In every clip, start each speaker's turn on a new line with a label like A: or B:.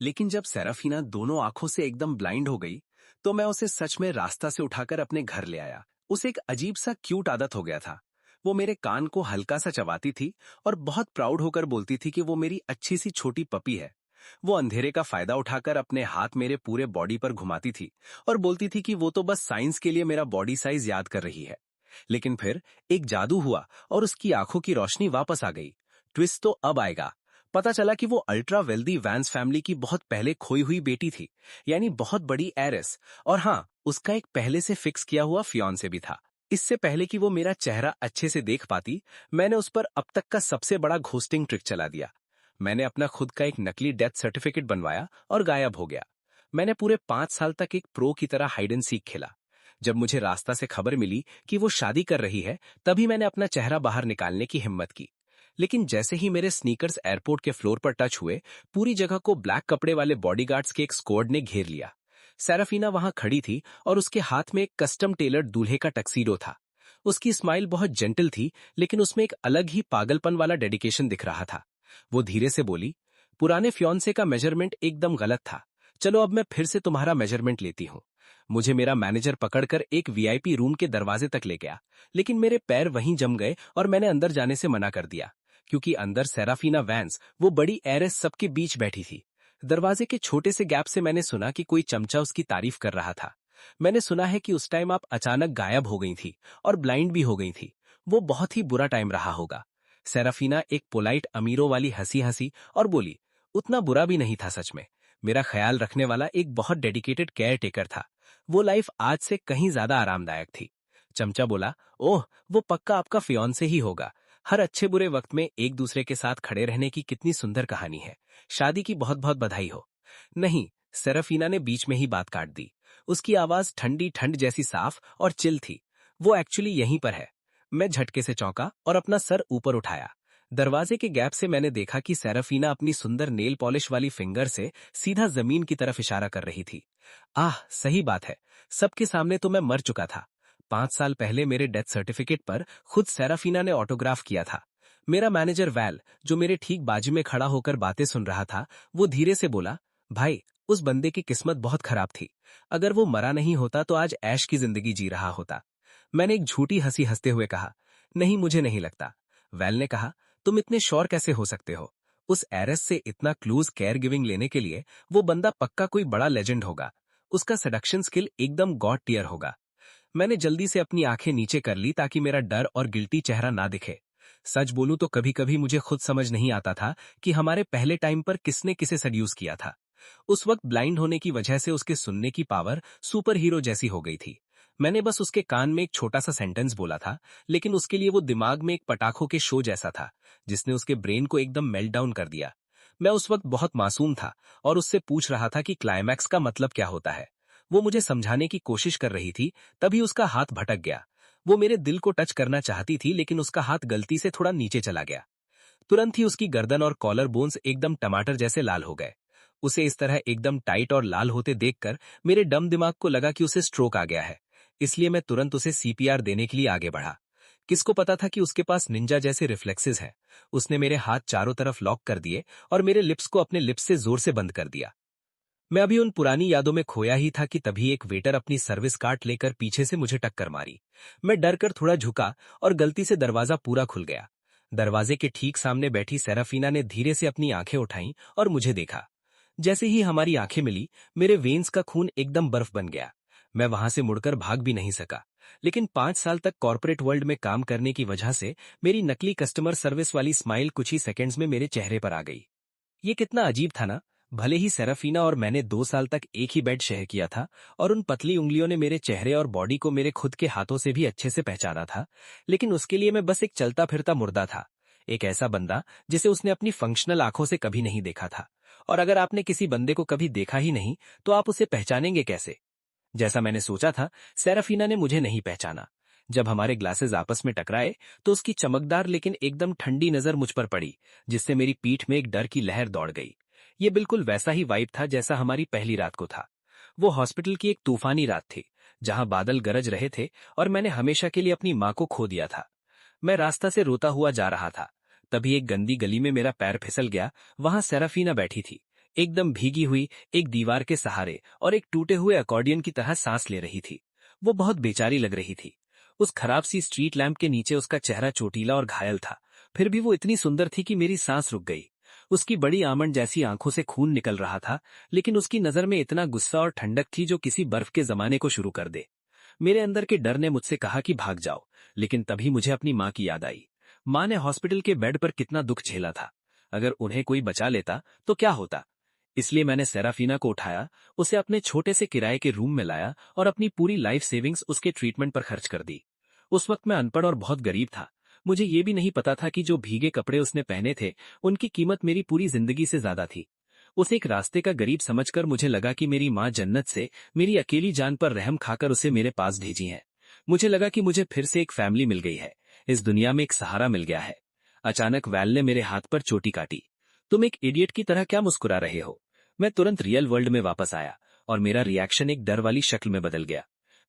A: लेकिन जब सेराफीना दोनों आंखों से एकदम ब्लाइंड हो गई, तो मैं उसे सच में रास्ता से उठाकर अपने घर ले आया। उसे एक अजीब सा क्यूट आदत हो गया था। वो मेरे कान को हल्का सा चबाती थी और बहुत प्राउड होकर बोलती थी कि वो मेरी अच्छी सी छोटी पपी है। वो अंधेरे का फायदा उठाकर अपने हाथ मेरे पूरे बॉडी पर घुमाती थी और बोलती थी कि वो तो बस साइंस के लिए मेरा बॉडी साइज याद कर रही है। लेकिन फिर एक जादू हुआ और उसकी आंखों की रोशनी वापस आ गई। ट्विस्ट तो अब आएगा। पता चला कि वो अल्ट्रा वेल्दी वैंस फैमिली की बहुत पहले खोई हुई बेटी थी, यानी बहुत बड़ी एरिस। और हाँ, उसका एक पहले से फिक्स किया हुआ फियांसे भी था। इससे पहले कि वो मेरा चेहरा अच्छे से देख पाती, मैंने उस पर अब तक का सबसे बड़ा घोस्टिंग ट्रिक चला दिया। मैंने अपना खुद का एक नकली डेथ सर्टिफिकेट बनवाया और गायब हो गया। मैंने पूरे 5 साल तक एक प्रो की तरह हाइड एंड सीक खेला। जब मुझे रास्ता से खबर मिली कि वो शादी कर रही है, तभी मैंने अपना चेहरा बाहर निकालने की हिम्मत की। लेकिन जैसे ही मेरे स्नीकर्स एयरपोर्ट के फ्लोर पर टच हुए, पूरी जगह को ब्लैक कपड़े वाले बॉडीगार्ड्स के एक स्क्वाड ने घेर लिया। सेराफीना वहां खड़ी थी और उसके हाथ में एक कस्टम टेलर्ड दूल्हे का टक्सीडो था। उसकी स्माइल बहुत जेंटल थी, लेकिन उसमें एक अलग ही पागलपन वाला डेडिकेशन दिख रहा था। वो धीरे से बोली, पुराने फ्योंसे का मेजरमेंट एकदम गलत था। चलो अब मैं फिर से तुम्हारा मेजरमेंट लेती हूँ। मुझे मेरा मैनेजर पकड़कर एक वीआईपी रूम के दरवाजे तक ले गया, लेकिन मेरे पैर वहीं जम गए और मैंने अंदर जाने से मना कर दिया, क्योंकि अंदर सेराफीना वैंस, वो बड़ी एरेस, सबके बीच बैठी थी। दरवाजे के छोटे से गैप से मैंने सुना कि कोई चमचा उसकी तारीफ कर रहा था। मैंने सुना है कि उस टाइम आप अचानक गायब हो गई थी और ब्लाइंड भी हो गई थी। वो बहुत ही बुरा टाइम रहा होगा। सेराफीना एक पोलाइट अमीरों वाली हंसी हंसी और बोली, उतना बुरा भी नहीं था सच में। मेरा ख्याल रखने वाला एक बहुत डेडिकेटेड केयर टेकर था। वो लाइफ आज से कहीं ज्यादा आरामदायक थी। चमचा बोला, ओह, वो पक्का आपका फियांसे ही होगा। हर अच्छे बुरे वक्त में एक दूसरे के साथ खड़े रहने की कितनी सुंदर कहानी है। शादी की बहुत बहुत बधाई हो। नहीं, सेराफीना ने बीच में ही बात काट दी। उसकी आवाज ठंडी ठंड जैसी साफ और चिल थी। वो एक्चुअली यहीं पर है। मैं झटके से चौंका और अपना सर ऊपर उठाया। दरवाजे के गैप से मैंने देखा कि सेराफीना अपनी सुंदर नेल पॉलिश वाली फिंगर से सीधा जमीन की तरफ इशारा कर रही थी। आह, सही बात है। सबके सामने तो मैं मर चुका था। 5 साल पहले मेरे डेथ सर्टिफिकेट पर खुद सेराफीना ने ऑटोग्राफ किया था। मेरा मैनेजर वैल, जो मेरे ठीक बाजू में खड़ा होकर बातें सुन रहा था, वो धीरे से बोला, भाई, उस बंदे की किस्मत बहुत खराब थी। अगर वो मरा नहीं होता तो आज ऐश की जिंदगी जी रहा होता। मैंने एक झूठी हंसी हंसते हुए कहा, नहीं, मुझे नहीं लगता। वैल ने कहा, तुम इतने श्योर कैसे हो सकते हो? उस एरस से इतना क्लोज केयर गिविंग लेने के लिए वो बंदा पक्का कोई बड़ा लेजेंड होगा। उसका सडक्शन स्किल एकदम गॉड टियर होगा। मैंने जल्दी से अपनी आंखें नीचे कर ली ताकि मेरा डर और गिल्टी चेहरा ना दिखे। सच बोलूं तो कभी कभी मुझे खुद समझ नहीं आता था कि हमारे पहले टाइम पर किसने किसे सड्यूस किया था। उस वक्त ब्लाइंड होने की वजह से उसके सुनने की पावर सुपर हीरो जैसी हो गई थी। मैंने बस उसके कान में एक छोटा सा सेंटेंस बोला था, लेकिन उसके लिए वो दिमाग में एक पटाखों के शो जैसा था, जिसने उसके ब्रेन को एकदम मेल्ट डाउन कर दिया। मैं उस वक्त बहुत मासूम था और उससे पूछ रहा था कि क्लाइमैक्स का मतलब क्या होता है। वो मुझे समझाने की कोशिश कर रही थी, तभी उसका हाथ भटक गया। वो मेरे दिल को टच करना चाहती थी, लेकिन उसका हाथ गलती से थोड़ा नीचे चला गया। तुरंत ही उसकी गर्दन और कॉलर बोन्स एकदम टमाटर जैसे लाल हो गए। उसे इस तरह एकदम टाइट और लाल होते देखकर मेरे डम दिमाग को लगा कि उसे स्ट्रोक आ गया है। इसलिए मैं तुरंत उसे सीपीआर देने के लिए आगे बढ़ा। किसको पता था कि उसके पास निंजा जैसे रिफ्लेक्सेस हैं। उसने मेरे हाथ चारों तरफ लॉक कर दिए और मेरे लिप्स को अपने लिप्स से जोर से बंद कर दिया। मैं अभी उन पुरानी यादों में खोया ही था कि तभी एक वेटर अपनी सर्विस कार्ड लेकर पीछे से मुझे टक्कर मारी। मैं डर कर थोड़ा झुका और गलती से दरवाजा पूरा खुल गया। दरवाजे के ठीक सामने बैठी सेराफीना ने धीरे से अपनी आंखें उठाईं और मुझे देखा। जैसे ही हमारी आंखें मिली, मेरे वेन्स का खून एकदम बर्फ बन गया। मैं वहां से मुड़कर भाग भी नहीं सका। लेकिन 5 साल तक कॉर्पोरेट वर्ल्ड में काम करने की वजह से मेरी नकली कस्टमर सर्विस वाली स्माइल कुछ ही सेकंड्स में मेरे चेहरे पर आ गई। ये कितना अजीब था ना। भले ही सेराफीना और मैंने 2 साल तक एक ही बेड शेयर किया था और उन पतली उंगलियों ने मेरे चेहरे और बॉडी को मेरे खुद के हाथों से भी अच्छे से पहचाना था, लेकिन उसके लिए मैं बस एक चलता फिरता मुर्दा था। एक ऐसा बंदा जिसे उसने अपनी फंक्शनल आंखों से कभी नहीं देखा था। और अगर आपने किसी बंदे को कभी देखा ही नहीं, तो आप उसे पहचानेंगे कैसे? जैसा मैंने सोचा था, सेराफीना ने मुझे नहीं पहचाना। जब हमारे ग्लासेस आपस में टकराए, तो उसकी चमकदार लेकिन एकदम ठंडी नजर मुझ पर पड़ी, जिससे मेरी पीठ में एक डर की लहर दौड़ गई। ये बिल्कुल वैसा ही वाइब था जैसा हमारी पहली रात को था। वो हॉस्पिटल की एक तूफानी रात थी, जहां बादल गरज रहे थे और मैंने हमेशा के लिए अपनी माँ को खो दिया था। मैं रास्ता से रोता हुआ जा रहा था। तभी एक गंदी गली में मेरा पैर फिसल गया। वहां सेराफीना बैठी थी, एकदम भीगी हुई, एक दीवार के सहारे और एक टूटे हुए अकॉर्डियन की तरह सांस ले रही थी। वो बहुत बेचारी लग रही थी। उस खराब सी स्ट्रीट लैंप के नीचे उसका चेहरा चोटीला और घायल था, फिर भी वो इतनी सुंदर थी कि मेरी सांस रुक गई। उसकी बड़ी आमंड जैसी आंखों से खून निकल रहा था, लेकिन उसकी नजर में इतना गुस्सा और ठंडक थी जो किसी बर्फ के जमाने को शुरू कर दे। मेरे अंदर के डर ने मुझसे कहा कि भाग जाओ, लेकिन तभी मुझे अपनी माँ की याद आई। माँ ने हॉस्पिटल के बेड पर कितना दुख झेला था। अगर उन्हें कोई बचा लेता तो क्या होता। इसलिए मैंने सेराफीना को उठाया, उसे अपने छोटे से किराए के रूम में लाया और अपनी पूरी लाइफ सेविंग्स उसके ट्रीटमेंट पर खर्च कर दी। उस वक्त मैं अनपढ़ और बहुत गरीब था। मुझे ये भी नहीं पता था कि जो भीगे कपड़े उसने पहने थे उनकी कीमत मेरी पूरी जिंदगी से ज्यादा थी। उसे एक रास्ते का गरीब समझकर मुझे लगा कि मेरी माँ जन्नत से मेरी अकेली जान पर रहम खाकर उसे मेरे पास भेजी है। मुझे लगा कि मुझे फिर से एक फैमिली मिल गई है, इस दुनिया में एक सहारा मिल गया है। अचानक वैल ने मेरे हाथ पर चोटी काटी। तुम एक इडियट की तरह क्या मुस्कुरा रहे हो? मैं तुरंत रियल वर्ल्ड में वापस आया और मेरा रिएक्शन एक डर वाली शक्ल में बदल गया।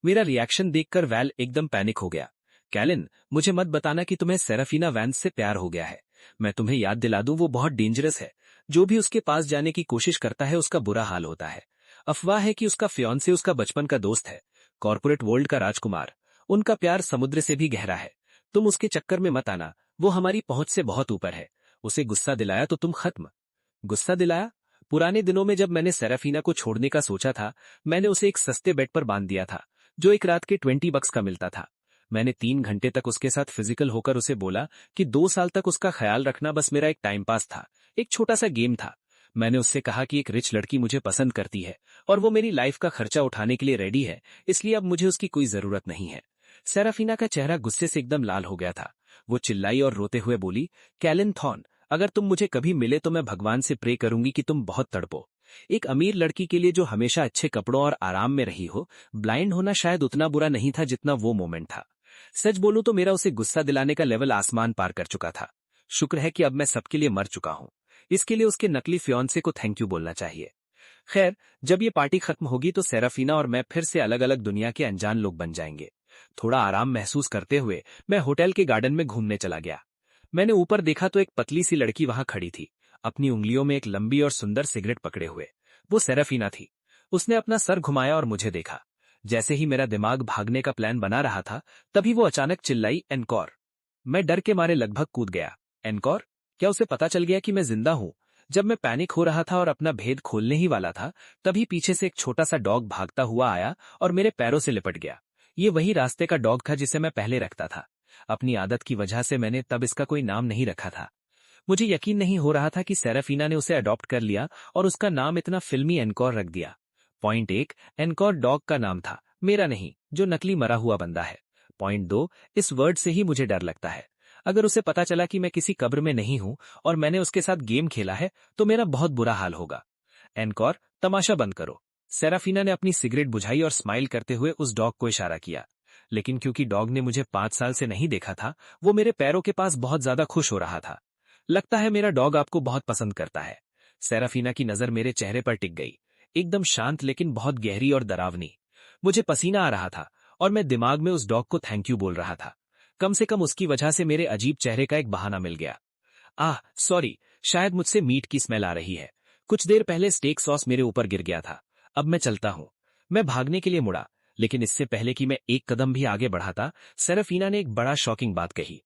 A: मेरा रिएक्शन देखकर वैल एकदम पैनिक हो गया। कैलिन, मुझे मत बताना कि तुम्हें सेराफीना वैंस से प्यार हो गया है। मैं तुम्हें याद दिला दूं, वो बहुत डेंजरस है। जो भी उसके पास जाने की कोशिश करता है उसका बुरा हाल होता है। अफवाह है कि उसका फियांसे उसका बचपन का दोस्त है, कॉर्पोरेट वर्ल्ड का राजकुमार। उनका प्यार समुद्र से भी गहरा है। तुम उसके चक्कर में मत आना, वो हमारी पहुंच से बहुत ऊपर है। उसे गुस्सा दिलाया तो तुम खत्म। गुस्सा दिलाया? पुराने दिनों में जब मैंने सेराफीना को छोड़ने का सोचा था, मैंने उसे एक सस्ते बेड पर बांध दिया था, जो एक रात के 20 बक्स का मिलता था। मैंने 3 घंटे तक उसके साथ फिजिकल होकर उसे बोला कि 2 साल तक उसका ख्याल रखना बस मेरा एक टाइम पास था, एक छोटा सा गेम था। मैंने उससे कहा कि एक रिच लड़की मुझे पसंद करती है और वो मेरी लाइफ का खर्चा उठाने के लिए रेडी है, इसलिए अब मुझे उसकी कोई जरूरत नहीं है। सेराफीना का चेहरा गुस्से से एकदम लाल हो गया था। वो चिल्लाई और रोते हुए बोली, कैलिन थॉर्न, अगर तुम मुझे कभी मिले तो मैं भगवान से प्रे करूंगी कि तुम बहुत तड़पो। एक अमीर लड़की के लिए जो हमेशा अच्छे कपड़ों और आराम में रही हो, ब्लाइंड होना शायद उतना बुरा नहीं था जितना वो मोमेंट था। सच बोलूं तो मेरा उसे गुस्सा दिलाने का लेवल आसमान पार कर चुका था। शुक्र है कि अब मैं सबके लिए मर चुका हूं। इसके लिए उसके नकली फियांसे को थैंक यू बोलना चाहिए। खैर, जब ये पार्टी खत्म होगी तो सेराफीना और मैं फिर से अलग अलग दुनिया के अनजान लोग बन जाएंगे। थोड़ा आराम महसूस करते हुए मैं होटल के गार्डन में घूमने चला गया। मैंने ऊपर देखा तो एक पतली सी लड़की वहां खड़ी थी, अपनी उंगलियों में एक लंबी और सुंदर सिगरेट पकड़े हुए। वो सेराफीना थी। उसने अपना सर घुमाया और मुझे देखा। जैसे ही मेरा दिमाग भागने का प्लान बना रहा था, तभी वो अचानक चिल्लाई, एनकॉर। मैं डर के मारे लगभग कूद गया। एनकॉर? क्या उसे पता चल गया कि मैं जिंदा हूं? जब मैं पैनिक हो रहा था और अपना भेद खोलने ही वाला था, तभी पीछे से एक छोटा सा डॉग भागता हुआ आया और मेरे पैरों से लिपट गया। ये वही रास्ते का डॉग था जिसे मैं पहले रखता था। अपनी आदत की वजह से मैंने तब इसका कोई नाम नहीं रखा था। मुझे यकीन नहीं हो रहा था कि सेराफीना ने उसे अडॉप्ट कर लिया और उसका नाम इतना फिल्मी एनकॉर रख दिया। पॉइंट 1, एनकॉर डॉग का नाम था, मेरा नहीं, जो नकली मरा हुआ बंदा है। पॉइंट 2, इस वर्ड से ही मुझे डर लगता है। अगर उसे पता चला कि मैं किसी कब्र में नहीं हूं और मैंने उसके साथ गेम खेला है, तो मेरा बहुत बुरा हाल होगा। एनकॉर, तमाशा बंद करो। सेराफीना ने अपनी सिगरेट बुझाई और स्माइल करते हुए उस डॉग को इशारा किया। लेकिन क्योंकि डॉग ने मुझे 5 साल से नहीं देखा था, वो मेरे पैरों के पास बहुत ज्यादा खुश हो रहा था। लगता है मेरा डॉग आपको बहुत पसंद करता है। सेराफीना की नजर मेरे चेहरे पर टिक गई, एकदम शांत लेकिन बहुत गहरी और डरावनी। मुझे पसीना आ रहा था और मैं दिमाग में उस डॉग को थैंक यू बोल रहा था। कम से कम उसकी वजह से मेरे अजीब चेहरे का एक बहाना मिल गया। सॉरी, शायद मुझसे मीट की स्मेल आ रही है। कुछ देर पहले स्टेक सॉस मेरे ऊपर गिर गया था। अब मैं चलता हूँ। मैं भागने के लिए मुड़ा, लेकिन इससे पहले कि मैं एक कदम भी आगे बढ़ाता, सेराफीना ने एक बड़ा शॉकिंग बात कही।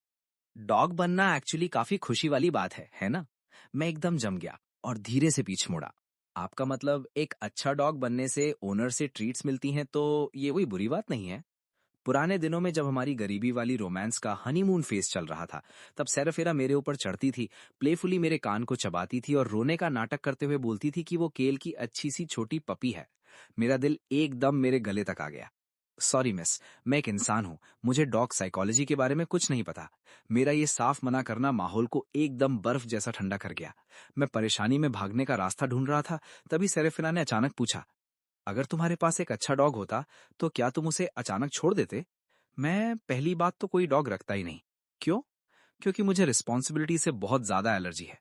B: डॉग बनना एक्चुअली काफी खुशी वाली बात है ना? मैं एकदम जम गया और धीरे से पीछे मुड़ा। आपका मतलब एक अच्छा डॉग बनने से ओनर से ट्रीट्स मिलती हैं तो ये कोई बुरी बात नहीं है? पुराने दिनों में जब हमारी गरीबी वाली रोमांस का हनीमून फेस चल रहा था, तब सेराफिना मेरे ऊपर चढ़ती थी, प्लेफुली मेरे कान को चबाती थी और रोने का नाटक करते हुए बोलती थी कि वो केल की अच्छी सी छोटी पपी है। मेरा दिल एकदम मेरे गले तक आ गया। सॉरी मिस, मैं एक इंसान हूँ, मुझे डॉग साइकोलॉजी के बारे में कुछ नहीं पता। मेरा ये साफ मना करना माहौल को एकदम बर्फ जैसा ठंडा कर गया। मैं परेशानी में भागने का रास्ता ढूंढ रहा था, तभी सेरेफिना ने अचानक पूछा, अगर तुम्हारे पास एक अच्छा डॉग होता तो क्या तुम उसे अचानक छोड़ देते? मैं पहली बात तो कोई डॉग रखता ही नहीं। क्यों? क्योंकि मुझे रिस्पॉन्सिबिलिटी से बहुत ज्यादा एलर्जी है।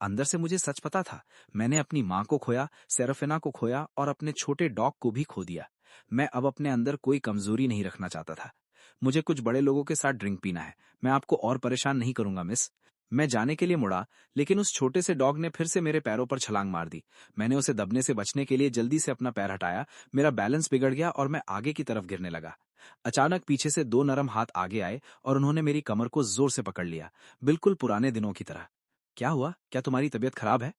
B: अंदर से मुझे सच पता था, मैंने अपनी माँ को खोया, सेराफिना को खोया और अपने छोटे डॉग को भी खो दिया। मैं अब अपने अंदर कोई कमजोरी नहीं रखना चाहता था। मुझे कुछ बड़े लोगों के साथ ड्रिंक पीना है। मैं आपको और परेशान नहीं करूंगा मिस। मैं जाने के लिए मुड़ा, लेकिन उस छोटे से डॉग ने फिर से मेरे पैरों पर छलांग मार दी। मैंने उसे दबने से बचने के लिए जल्दी से अपना पैर हटाया, मेरा बैलेंस बिगड़ गया और मैं आगे की तरफ गिरने लगा। अचानक पीछे से दो नरम हाथ आगे आए और उन्होंने मेरी कमर को जोर से पकड़ लिया, बिल्कुल पुराने दिनों की तरह। क्या हुआ? क्या तुम्हारी तबीयत खराब है?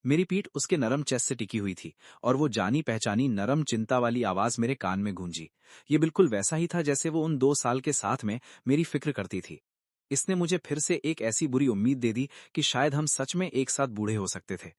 B: मेरी पीठ उसके नरम चेस्ट से टिकी हुई थी और वो जानी पहचानी नरम चिंता वाली आवाज मेरे कान में गूंजी। ये बिल्कुल वैसा ही था जैसे वो उन 2 साल के साथ में मेरी फिक्र करती थी। इसने मुझे फिर से एक ऐसी बुरी उम्मीद दे दी कि शायद हम सच में एक साथ बूढ़े हो सकते थे।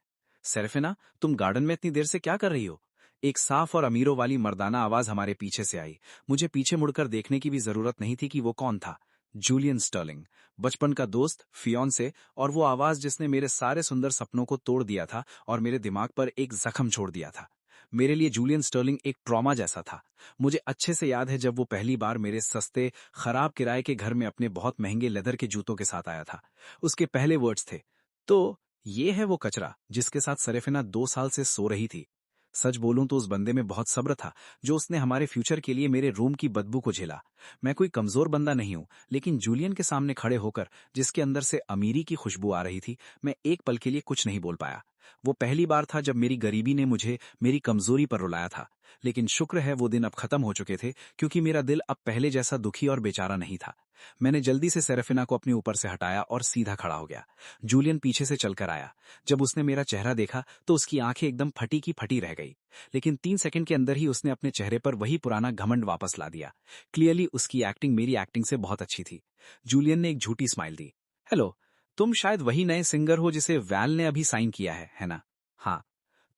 B: सेरेफिना, तुम गार्डन में इतनी देर से क्या कर रही हो? एक साफ और अमीरों वाली मर्दाना आवाज हमारे पीछे से आई। मुझे पीछे मुड़कर देखने की भी जरूरत नहीं थी कि वो कौन था। जूलियन स्टर्लिंग, बचपन का दोस्त, फियोंसे, और वो आवाज जिसने मेरे सारे सुंदर सपनों को तोड़ दिया था और मेरे दिमाग पर एक जख्म छोड़ दिया था। मेरे लिए जूलियन स्टर्लिंग एक ट्रॉमा जैसा था। मुझे अच्छे से याद है जब वो पहली बार मेरे सस्ते, खराब किराए के घर में अपने बहुत महंगे लेदर के जूतों के साथ आया था। उसके पहले वर्ड्स थे, तो ये है वो कचरा जिसके साथ सरेफिना 2 साल से सो रही थी। सच बोलूं तो उस बंदे में बहुत सब्र था जो उसने हमारे फ्यूचर के लिए मेरे रूम की बदबू को झेला। मैं कोई कमजोर बंदा नहीं हूं, लेकिन जूलियन के सामने खड़े होकर जिसके अंदर से अमीरी की खुशबू आ रही थी, मैं एक पल के लिए कुछ नहीं बोल पाया। वो पहली बार था जब मेरी गरीबी ने मुझे मेरी कमजोरी पर रुलाया था। लेकिन शुक्र है वो दिन अब खत्म हो चुके थे, क्योंकि मेरा दिल अब पहले जैसा दुखी और बेचारा नहीं था। मैंने जल्दी से सेरेफिना को अपने ऊपर से हटाया और सीधा खड़ा हो गया। जूलियन पीछे से चलकर आया। जब उसने मेरा चेहरा देखा तो उसकी आंखें एकदम फटी की फटी रह गई। लेकिन 3 सेकंड के अंदर ही उसने अपने चेहरे पर वही पुराना घमंड वापस ला दिया। क्लियरली उसकी एक्टिंग मेरी एक्टिंग से बहुत अच्छी थी। जूलियन ने एक झूठी स्माइल दी। हेलो, तुम शायद वही नए सिंगर हो जिसे वैल ने अभी साइन किया है ना? हाँ।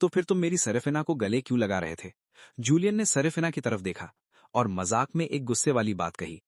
B: तो फिर तुम मेरी सेरेफिना को गले क्यों लगा रहे थे? जूलियन ने सेरेफिना की तरफ देखा और मजाक में एक गुस्से वाली बात कही।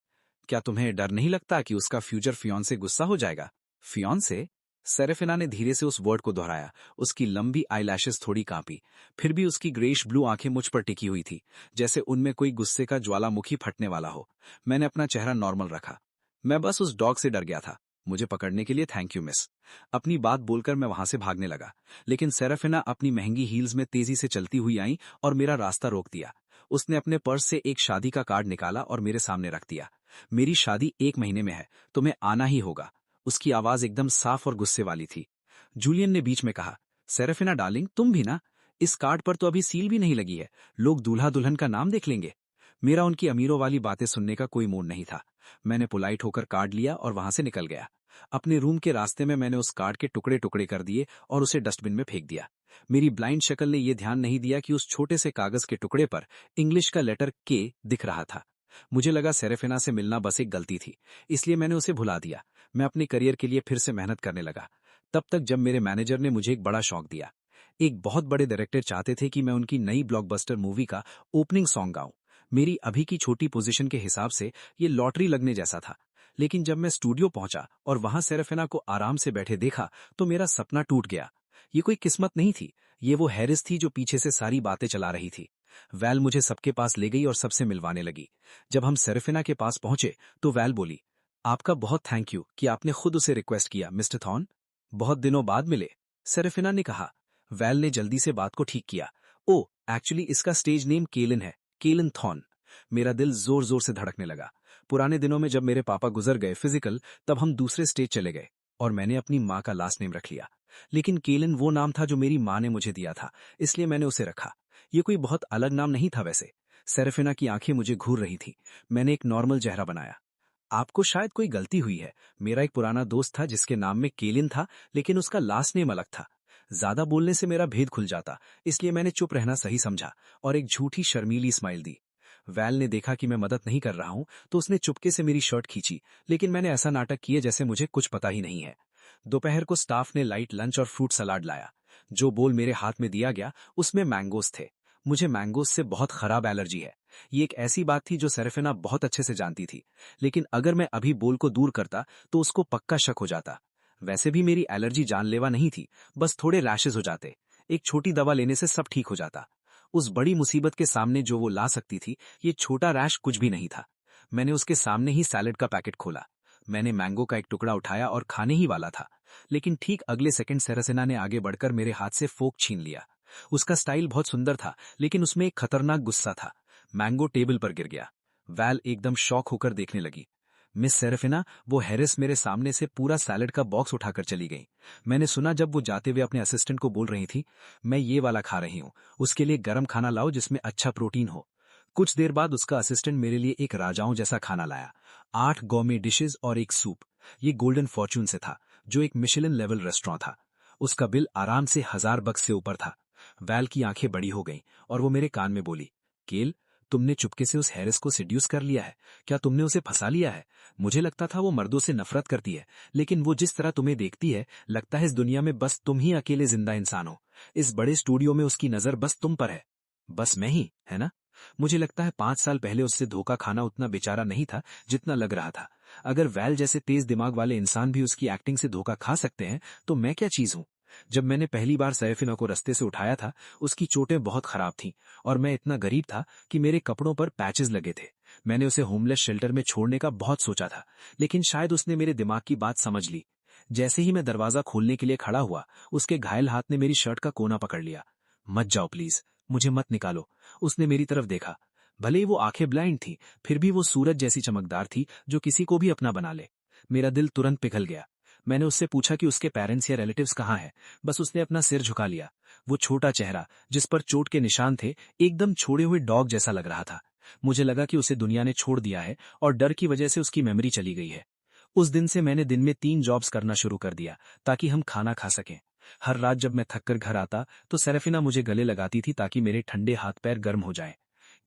B: क्या तुम्हें डर नहीं लगता कि उसका फ्यूचर फियांसे गुस्सा हो जाएगा? फियांसे? सेरेफिना ने धीरे से उस वर्ड को दोहराया। उसकी लंबी आईलैशेस थोड़ी कांपी। फिर भी उसकी ग्रेश ब्लू आंखें मुझ पर टिकी हुई थी, जैसे उनमें कोई गुस्से का ज्वालामुखी फटने वाला हो। मैंने अपना चेहरा नॉर्मल रखा। मैं बस उस डॉग से डर गया था। मुझे पकड़ने के लिए थैंक यू मिस। अपनी बात बोलकर मैं वहां से भागने लगा, लेकिन सेरेफिना अपनी महंगी हील्स में तेजी से चलती हुई आई और मेरा रास्ता रोक दिया। उसने अपने पर्स से एक शादी का कार्ड निकाला और मेरे सामने रख दिया। मेरी शादी 1 महीने में है, तुम्हें आना ही होगा। उसकी आवाज एकदम साफ और गुस्से वाली थी। जूलियन ने बीच में कहा, सेरेफिना डार्लिंग, तुम भी ना? इस कार्ड पर तो अभी सील भी नहीं लगी है, लोग दूल्हा दुल्हन का नाम देख लेंगे। मेरा उनकी अमीरों वाली बातें सुनने का कोई मूड नहीं था। मैंने पोलाइट होकर कार्ड लिया और वहां से निकल गया। अपने रूम के रास्ते में मैंने उस कार्ड के टुकड़े टुकड़े कर दिए और उसे डस्टबिन में फेंक दिया। मेरी ब्लाइंड शक्ल ने यह ध्यान नहीं दिया कि उस छोटे से कागज के टुकड़े पर इंग्लिश का लेटर के दिख रहा था। मुझे लगा सेरेफिना से मिलना बस एक गलती थी, इसलिए मैंने उसे भुला दिया। मैं अपने करियर के लिए फिर से मेहनत करने लगा। तब तक जब मेरे मैनेजर ने मुझे एक बड़ा शौक दिया। एक बहुत बड़े डायरेक्टर चाहते थे कि मैं उनकी नई ब्लॉकबस्टर मूवी का ओपनिंग सॉन्ग गाऊं। मेरी अभी की छोटी पोजीशन के हिसाब से ये लॉटरी लगने जैसा था। लेकिन जब मैं स्टूडियो पहुंचा और वहां सेरेफिना को आराम से बैठे देखा तो मेरा सपना टूट गया। ये कोई किस्मत नहीं थी, ये वो हैरिस थी जो पीछे से सारी बातें चला रही थी। वैल मुझे सबके पास ले गई और सबसे मिलवाने लगी। जब हम सेरेफिना के पास पहुंचे तो वैल बोली, आपका बहुत थैंक यू कि आपने खुद उसे रिक्वेस्ट किया मिस्टर थॉर्न। बहुत दिनों बाद मिले, सेरेफिना ने कहा। वैल ने जल्दी से बात को ठीक किया। ओ, एक्चुअली इसका स्टेज नेम केलिन है, केलिन थॉर्न। मेरा दिल जोर जोर से धड़कने लगा। पुराने दिनों में जब मेरे पापा गुजर गए फिजिकल, तब हम दूसरे स्टेज चले गए और मैंने अपनी माँ का लास्ट नेम रख लिया। लेकिन केलिन वो नाम था जो मेरी माँ ने मुझे दिया था, इसलिए मैंने उसे रखा। ये कोई बहुत अलग नाम नहीं था वैसे। सेरेफिना की आंखें मुझे घूर रही थी। मैंने एक नॉर्मल चेहरा बनाया। आपको शायद कोई गलती हुई है। मेरा एक पुराना दोस्त था जिसके नाम में केलिन था, लेकिन उसका लास्ट नेम अलग था। ज्यादा बोलने से मेरा भेद खुल जाता, इसलिए मैंने चुप रहना सही समझा और एक झूठी शर्मीली स्माइल दी। वैल ने देखा कि मैं मदद नहीं कर रहा हूं, तो उसने चुपके से मेरी शर्ट खींची, लेकिन मैंने ऐसा नाटक किए जैसे मुझे कुछ पता ही नहीं है। दोपहर को स्टाफ ने लाइट लंच और फ्रूट सलाद लाया। जो बोल मेरे हाथ में दिया गया उसमें मैंगोस थे। मुझे मैंगोस से बहुत खराब एलर्जी है। ये एक ऐसी बात थी जो सेरेफिना बहुत अच्छे से जानती थी, लेकिन अगर मैं अभी बोल को दूर करता तो उसको पक्का शक हो जाता। वैसे भी मेरी एलर्जी जानलेवा नहीं थी, बस थोड़े रैशेज हो जाते। एक छोटी दवा लेने से सब ठीक हो जाता। उस बड़ी मुसीबत के सामने जो वो ला सकती थी, ये छोटा रैश कुछ भी नहीं था। मैंने उसके सामने ही सैलेड का पैकेट खोला। मैंने मैंगो का एक टुकड़ा उठाया और खाने ही वाला था, लेकिन ठीक अगले सेकंड सेरेसिना ने आगे बढ़कर मेरे हाथ से फोक छीन लिया। उसका स्टाइल बहुत सुंदर था, लेकिन उसमें एक खतरनाक गुस्सा था। मैंगो टेबल पर गिर गया। वैल एकदम शॉक होकर देखने लगी।
A: मिस सेरेफिना, वो हैरिस मेरे सामने से पूरा सैलेड का बॉक्स उठाकर चली गई। मैंने सुना जब वो जाते हुए अपने असिस्टेंट को बोल रही थी, मैं ये वाला खा रही हूँ, उसके लिए गर्म खाना लाओ जिसमें अच्छा प्रोटीन हो। कुछ देर बाद उसका असिस्टेंट मेरे लिए एक राजाओं जैसा खाना लाया। 8 गौर्मे डिशेज और एक सूप। ये गोल्डन फॉर्च्यून से था, जो एक मिशेलिन लेवल रेस्टोरेंट था। उसका बिल आराम से $1000 से ऊपर था। वैल की आंखें बड़ी हो गईं और वो मेरे कान में बोली, केल, तुमने चुपके से उस हैरिस को सिड्यूस कर लिया है। क्या तुमने उसे फंसा लिया है? मुझे लगता था वो मर्दों से नफरत करती है, लेकिन वो जिस तरह तुम्हें देखती है, लगता है इस दुनिया में बस तुम ही अकेले जिंदा इंसान हो। इस बड़े स्टूडियो में उसकी नजर बस तुम पर है। बस मैं ही, है ना? मुझे लगता है 5 साल पहले उससे धोखा खाना उतना बेचारा नहीं था जितना लग रहा था। अगर वैल जैसे तेज दिमाग वाले इंसान भी उसकी एक्टिंग से धोखा खा सकते हैं, तो मैं क्या चीज हूं? जब मैंने पहली बार सैफिना को रास्ते से उठाया था, उसकी चोटें बहुत खराब थीं और मैं इतना गरीब था कि मेरे कपड़ों पर पैचेस लगे थे। मैंने उसे होमलेस शेल्टर में छोड़ने का बहुत सोचा था, लेकिन शायद उसने मेरे दिमाग की बात समझ ली। जैसे ही मैं दरवाजा खोलने के लिए खड़ा हुआ, उसके घायल हाथ ने मेरी शर्ट का कोना पकड़ लिया। मत जाओ प्लीज, मुझे मत निकालो। उसने मेरी तरफ देखा। भले ही वो आंखें ब्लाइंड थी, फिर भी वो सूरज जैसी चमकदार थी जो किसी को भी अपना बना ले। मेरा दिल तुरंत पिघल गया। मैंने उससे पूछा कि उसके पेरेंट्स या रिलेटिव्स कहाँ हैं। बस उसने अपना सिर झुका लिया। वो छोटा चेहरा, जिस पर चोट के निशान थे, एकदम छोड़े हुए डॉग जैसा लग रहा था। मुझे लगा कि उसे दुनिया ने छोड़ दिया है और डर की वजह से उसकी मेमोरी चली गई है। उस दिन से मैंने दिन में 3 जॉब्स करना शुरू कर दिया ताकि हम खाना खा सकें। हर रात जब मैं थककर घर आता तो सेरेफिना मुझे गले लगाती थी ताकि मेरे ठंडे हाथ पैर गर्म हो जाएं।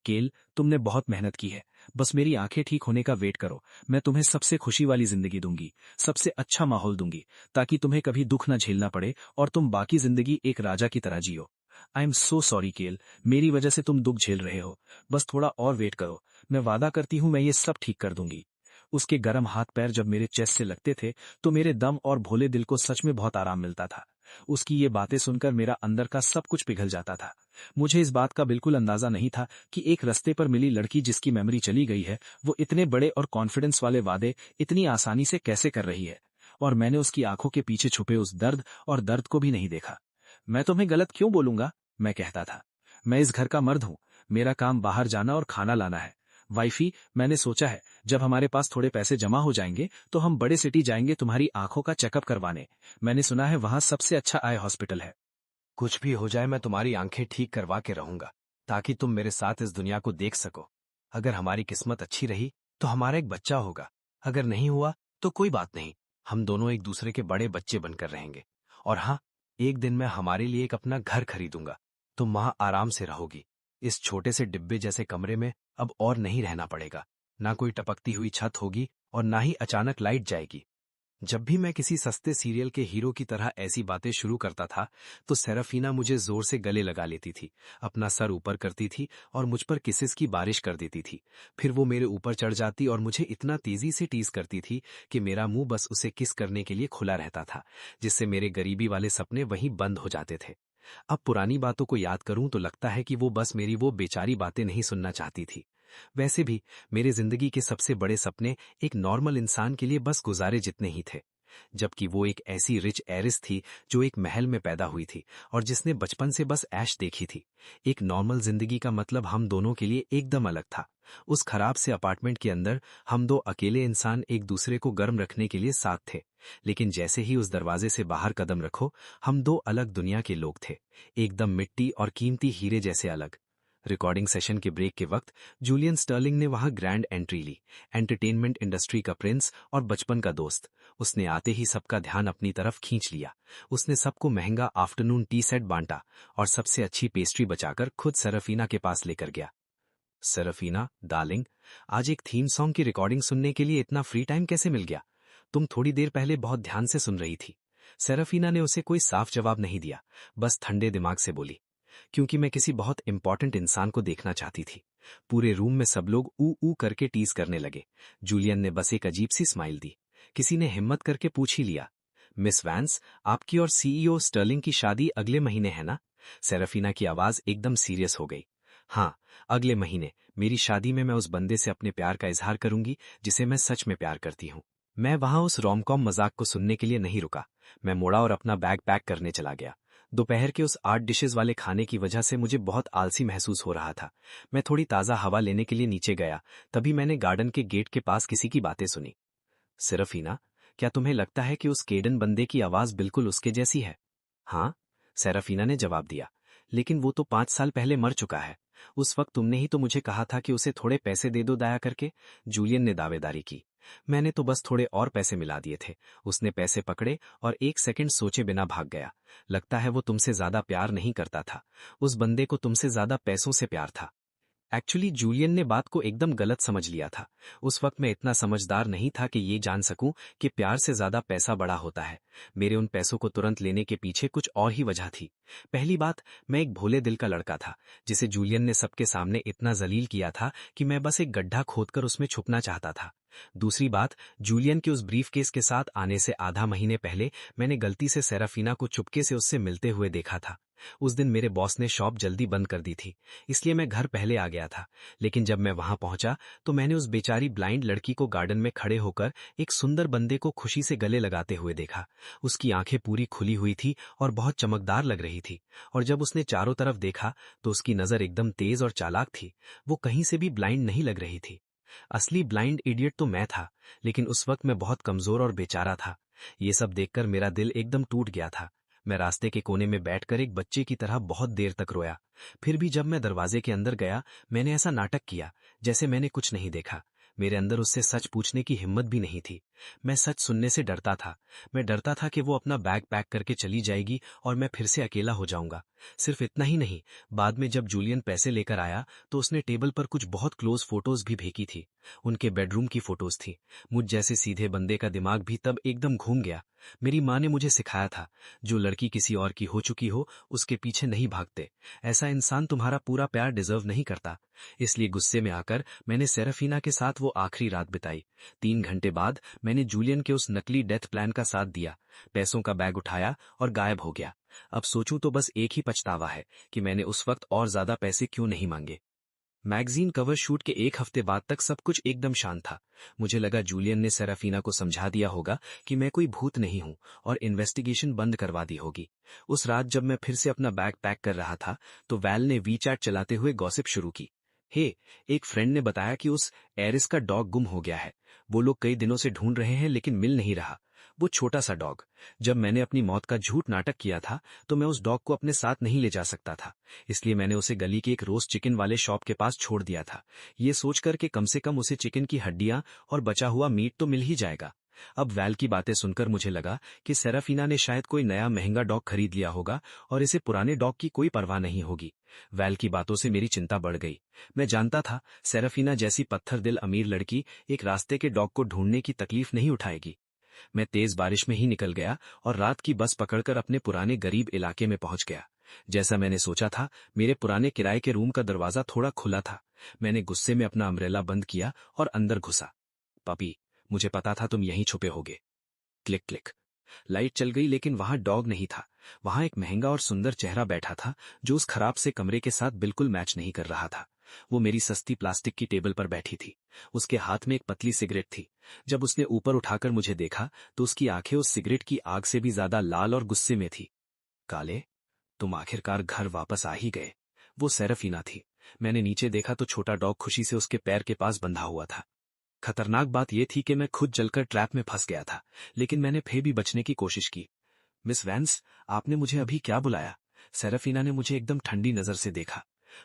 A: केल, तुमने बहुत मेहनत की है। बस मेरी आंखें ठीक होने का वेट करो। मैं तुम्हें सबसे खुशी वाली जिंदगी दूंगी, सबसे अच्छा माहौल दूंगी, ताकि तुम्हें कभी दुख न झेलना पड़े और तुम बाकी जिंदगी एक राजा की तरह जियो। आई एम सो सॉरी केल, मेरी वजह से तुम दुख झेल रहे हो। बस थोड़ा और वेट करो, मैं वादा करती हूँ मैं ये सब ठीक कर दूंगी। उसके गर्म हाथ पैर जब मेरे चेस्ट से लगते थे तो मेरे दम और भोले दिल को सच में बहुत आराम मिलता था। उसकी ये बातें सुनकर मेरा अंदर का सब कुछ पिघल जाता था। मुझे इस बात का बिल्कुल अंदाजा नहीं था कि एक रास्ते पर मिली लड़की जिसकी मेमोरी चली गई है, वो इतने बड़े और कॉन्फिडेंस वाले वादे इतनी आसानी से कैसे कर रही है। और मैंने उसकी आंखों के पीछे छुपे उस दर्द को भी नहीं देखा। मैं तुम्हें गलत क्यों बोलूंगा, मैं कहता था। मैं इस घर का मर्द हूं, मेरा काम बाहर जाना और खाना लाना है। वाइफी, मैंने सोचा है जब हमारे पास थोड़े पैसे जमा हो जाएंगे तो हम बड़े सिटी जाएंगे तुम्हारी आंखों का चेकअप करवाने। मैंने सुना है वहां सबसे अच्छा आई हॉस्पिटल है। कुछ भी हो जाए, मैं तुम्हारी आंखें ठीक करवा के रहूंगा, ताकि तुम मेरे साथ इस दुनिया को देख सको। अगर हमारी किस्मत अच्छी रही तो हमारा एक बच्चा होगा, अगर नहीं हुआ तो कोई बात नहीं, हम दोनों एक दूसरे के बड़े बच्चे बनकर रहेंगे। और हाँ, एक दिन मैं हमारे लिए एक अपना घर खरीदूंगा। तुम वहां आराम से रहोगी। इस छोटे से डिब्बे जैसे कमरे में अब और नहीं रहना पड़ेगा। ना कोई टपकती हुई छत होगी और ना ही अचानक लाइट जाएगी। जब भी मैं किसी सस्ते सीरियल के हीरो की तरह ऐसी बातें शुरू करता था, तो सेराफीना मुझे जोर से गले लगा लेती थी, अपना सर ऊपर करती थी और मुझ पर किसेस की बारिश कर देती थी। फिर वो मेरे ऊपर चढ़ जाती और मुझे इतना तेजी से टीज करती थी कि मेरा मुंह बस उसे किस करने के लिए खुला रहता था, जिससे मेरे गरीबी वाले सपने वहीं बंद हो जाते थे। अब पुरानी बातों को याद करूं तो लगता है कि वो बस मेरी वो बेचारी बातें नहीं सुनना चाहती थी। वैसे भी मेरे जिंदगी के सबसे बड़े सपने एक नॉर्मल इंसान के लिए बस गुजारे जितने ही थे, जबकि वो एक ऐसी रिच एरिस थी जो एक महल में पैदा हुई थी और जिसने बचपन से बस ऐश देखी थी। एक नॉर्मल जिंदगी का मतलब हम दोनों के लिए एकदम अलग था। उस खराब से अपार्टमेंट के अंदर हम दो अकेले इंसान एक दूसरे को गर्म रखने के लिए साथ थे, लेकिन जैसे ही उस दरवाजे से बाहर कदम रखो, हम दो अलग दुनिया के लोग थे, एकदम मिट्टी और कीमती हीरे जैसे अलग। रिकॉर्डिंग सेशन के ब्रेक के वक्त जूलियन स्टर्लिंग ने वहां ग्रैंड एंट्री ली, एंटरटेनमेंट इंडस्ट्री का प्रिंस और बचपन का दोस्त। उसने आते ही सबका ध्यान अपनी तरफ खींच लिया। उसने सबको महंगा आफ्टरनून टी सेट बांटा और सबसे अच्छी पेस्ट्री बचाकर खुद सरफीना के पास लेकर गया। सरफीना डार्लिंग, आज एक थीम सॉन्ग की रिकॉर्डिंग सुनने के लिए इतना फ्री टाइम कैसे मिल गया? तुम थोड़ी देर पहले बहुत ध्यान से सुन रही थी। सेराफीना ने उसे कोई साफ जवाब नहीं दिया, बस ठंडे दिमाग से बोली, क्योंकि मैं किसी बहुत इंपॉर्टेंट इंसान को देखना चाहती थी। पूरे रूम में सब लोग ऊ ऊ करके टीज करने लगे। जूलियन ने बस एक अजीब सी स्माइल दी। किसी ने हिम्मत करके पूछ ही लिया, मिस वैंस, आपकी और सीईओ स्टर्लिंग की शादी अगले महीने है ना? सेराफीना की आवाज एकदम सीरियस हो गई। हाँ, अगले महीने मेरी शादी में मैं उस बंदे से अपने प्यार का इजहार करूंगी जिसे मैं सच में प्यार करती हूँ। मैं वहां उस रोमकॉम मजाक को सुनने के लिए नहीं रुका। मैं मुड़ा और अपना बैग पैक करने चला गया। दोपहर के उस 8 डिशेस वाले खाने की वजह से मुझे बहुत आलसी महसूस हो रहा था। मैं थोड़ी ताज़ा हवा लेने के लिए नीचे गया, तभी मैंने गार्डन के गेट के पास किसी की बातें सुनी।
C: सेराफीना, क्या तुम्हें लगता है कि उस केडन बंदे की आवाज बिल्कुल उसके जैसी है? हाँ, सेराफीना ने जवाब दिया। लेकिन वो तो 5 साल पहले मर चुका है। उस वक्त तुमने ही तो मुझे कहा था कि उसे थोड़े पैसे दे दो दया करके। जूलियन ने दावेदारी की। मैंने तो बस थोड़े और पैसे मिला दिए थे। उसने पैसे पकड़े और 1 सेकंड सोचे बिना भाग गया। लगता है वो तुमसे ज्यादा प्यार नहीं करता था। उस बंदे को तुमसे ज्यादा पैसों से प्यार था। एक्चुअली जूलियन ने बात को एकदम गलत समझ लिया था। उस वक्त मैं इतना समझदार नहीं था कि ये जान सकूं कि प्यार से ज्यादा पैसा बड़ा होता है। मेरे उन पैसों को तुरंत लेने के पीछे कुछ और ही वजह थी। पहली बात, मैं एक भोले दिल का लड़का था जिसे जूलियन ने सबके सामने इतना जलील किया था कि मैं बस एक गड्ढा खोदकर उसमें छुपना चाहता था। दूसरी बात, जूलियन के उस ब्रीफ केस के साथ आने से आधा महीने पहले मैंने गलती से सेराफीना को चुपके से उससे मिलते हुए देखा था। उस दिन मेरे बॉस ने शॉप जल्दी बंद कर दी थी, इसलिए मैं घर पहले आ गया था। लेकिन जब मैं वहां पहुंचा तो मैंने उस बेचारी ब्लाइंड लड़की को गार्डन में खड़े होकर एक सुंदर बंदे को खुशी से गले लगाते हुए देखा। उसकी आंखें पूरी खुली हुई थी और बहुत चमकदार लग रही थी। और जब उसने चारों तरफ देखा तो उसकी नजर एकदम तेज और चालाक थी। वो कहीं से भी ब्लाइंड नहीं लग रही थी। असली ब्लाइंड इडियट तो मैं था, लेकिन उस वक्त मैं बहुत कमजोर और बेचारा था। ये सब देखकर मेरा दिल एकदम टूट गया था। मैं रास्ते के कोने में बैठकर एक बच्चे की तरह बहुत देर तक रोया। फिर भी जब मैं दरवाजे के अंदर गया, मैंने ऐसा नाटक किया जैसे मैंने कुछ नहीं देखा। मेरे अंदर उससे सच पूछने की हिम्मत भी नहीं थी। मैं सच सुनने से डरता था। मैं डरता था कि वो अपना बैग पैक करके चली जाएगी और मैं फिर से अकेला हो जाऊंगा। सिर्फ इतना ही नहीं, बाद में जब जूलियन पैसे लेकर आया तो उसने टेबल पर कुछ बहुत क्लोज फोटोज भी फेंकी थी। उनके बेडरूम की फोटोज थी। मुझ जैसे सीधे बंदे का दिमाग भी तब एकदम घूम गया। मेरी माँ ने मुझे सिखाया था, जो लड़की किसी और की हो चुकी हो उसके पीछे नहीं भागते। ऐसा इंसान तुम्हारा पूरा प्यार डिजर्व नहीं करता। इसलिए गुस्से में आकर मैंने सेराफीना के साथ वो आखिरी रात बिताई। 3 घंटे बाद मैंने जूलियन के उस नकली डेथ प्लान का साथ दिया, पैसों का बैग उठाया और गायब हो गया। अब सोचूं तो बस एक ही पछतावा है कि मैंने उस वक्त और ज्यादा पैसे क्यों नहीं मांगे। मैगजीन कवर शूट के 1 हफ्ते बाद तक सब कुछ एकदम शांत था। मुझे लगा जूलियन ने सेराफीना को समझा दिया होगा कि मैं कोई भूत नहीं हूं और इन्वेस्टिगेशन बंद करवा दी होगी। उस रात जब मैं फिर से अपना बैग पैक कर रहा था तो वैल ने वीचैट चलाते हुए गॉसिप शुरू की। हे, एक फ्रेंड ने बताया कि उस एरिस का डॉग गुम हो गया है। वो लोग कई दिनों से ढूंढ रहे हैं लेकिन मिल नहीं रहा। वो छोटा सा डॉग। जब मैंने अपनी मौत का झूठ नाटक किया था तो मैं उस डॉग को अपने साथ नहीं ले जा सकता था। इसलिए मैंने उसे गली के एक रोस्ट चिकन वाले शॉप के पास छोड़ दिया था, ये सोचकर कि कम से कम उसे चिकन की हड्डियां और बचा हुआ मीट तो मिल ही जाएगा। अब वैल की बातें सुनकर मुझे लगा कि सेराफीना ने शायद कोई नया महंगा डॉग खरीद लिया होगा और इसे पुराने डॉग की कोई परवाह नहीं होगी। वैल की बातों से मेरी चिंता बढ़ गई। मैं जानता था सेराफीना जैसी पत्थर दिल अमीर लड़की एक रास्ते के डॉग को ढूंढने की तकलीफ नहीं उठाएगी। मैं तेज बारिश में ही निकल गया और रात की बस पकड़कर अपने पुराने गरीब इलाके में पहुंच गया। जैसा मैंने सोचा था, मेरे पुराने किराए के रूम का दरवाजा थोड़ा खुला था। मैंने गुस्से में अपना अम्ब्रेला बंद किया और अंदर घुसा। पपी, मुझे पता था तुम यहीं छुपे होगे। Click click. लाइट चल गई लेकिन वहां डॉग नहीं था। वहां एक महंगा और सुंदर चेहरा बैठा था जो उस खराब से कमरे के साथ बिल्कुल मैच नहीं कर रहा था। वो मेरी सस्ती प्लास्टिक की टेबल पर बैठी थी। उसके हाथ में एक पतली सिगरेट थी। जब उसने ऊपर उठाकर मुझे देखा तो उसकी आंखें उस सिगरेट की आग से भी ज्यादा लाल और गुस्से में थी। काले, तुम आखिरकार घर वापस आ ही गए। वो सेराफीना थी। मैंने नीचे देखा तो छोटा डॉग खुशी से उसके पैर के पास बंधा हुआ था। खतरनाक बात यह थी कि मैं खुद जलकर ट्रैप में फंस गया था, लेकिन मैंने फिर भी बचने की कोशिश की। मिस वैंस, आपने मुझे अभी क्या बुलाया? सेराफीना ने मुझे एकदम ठंडी नजर से देखा।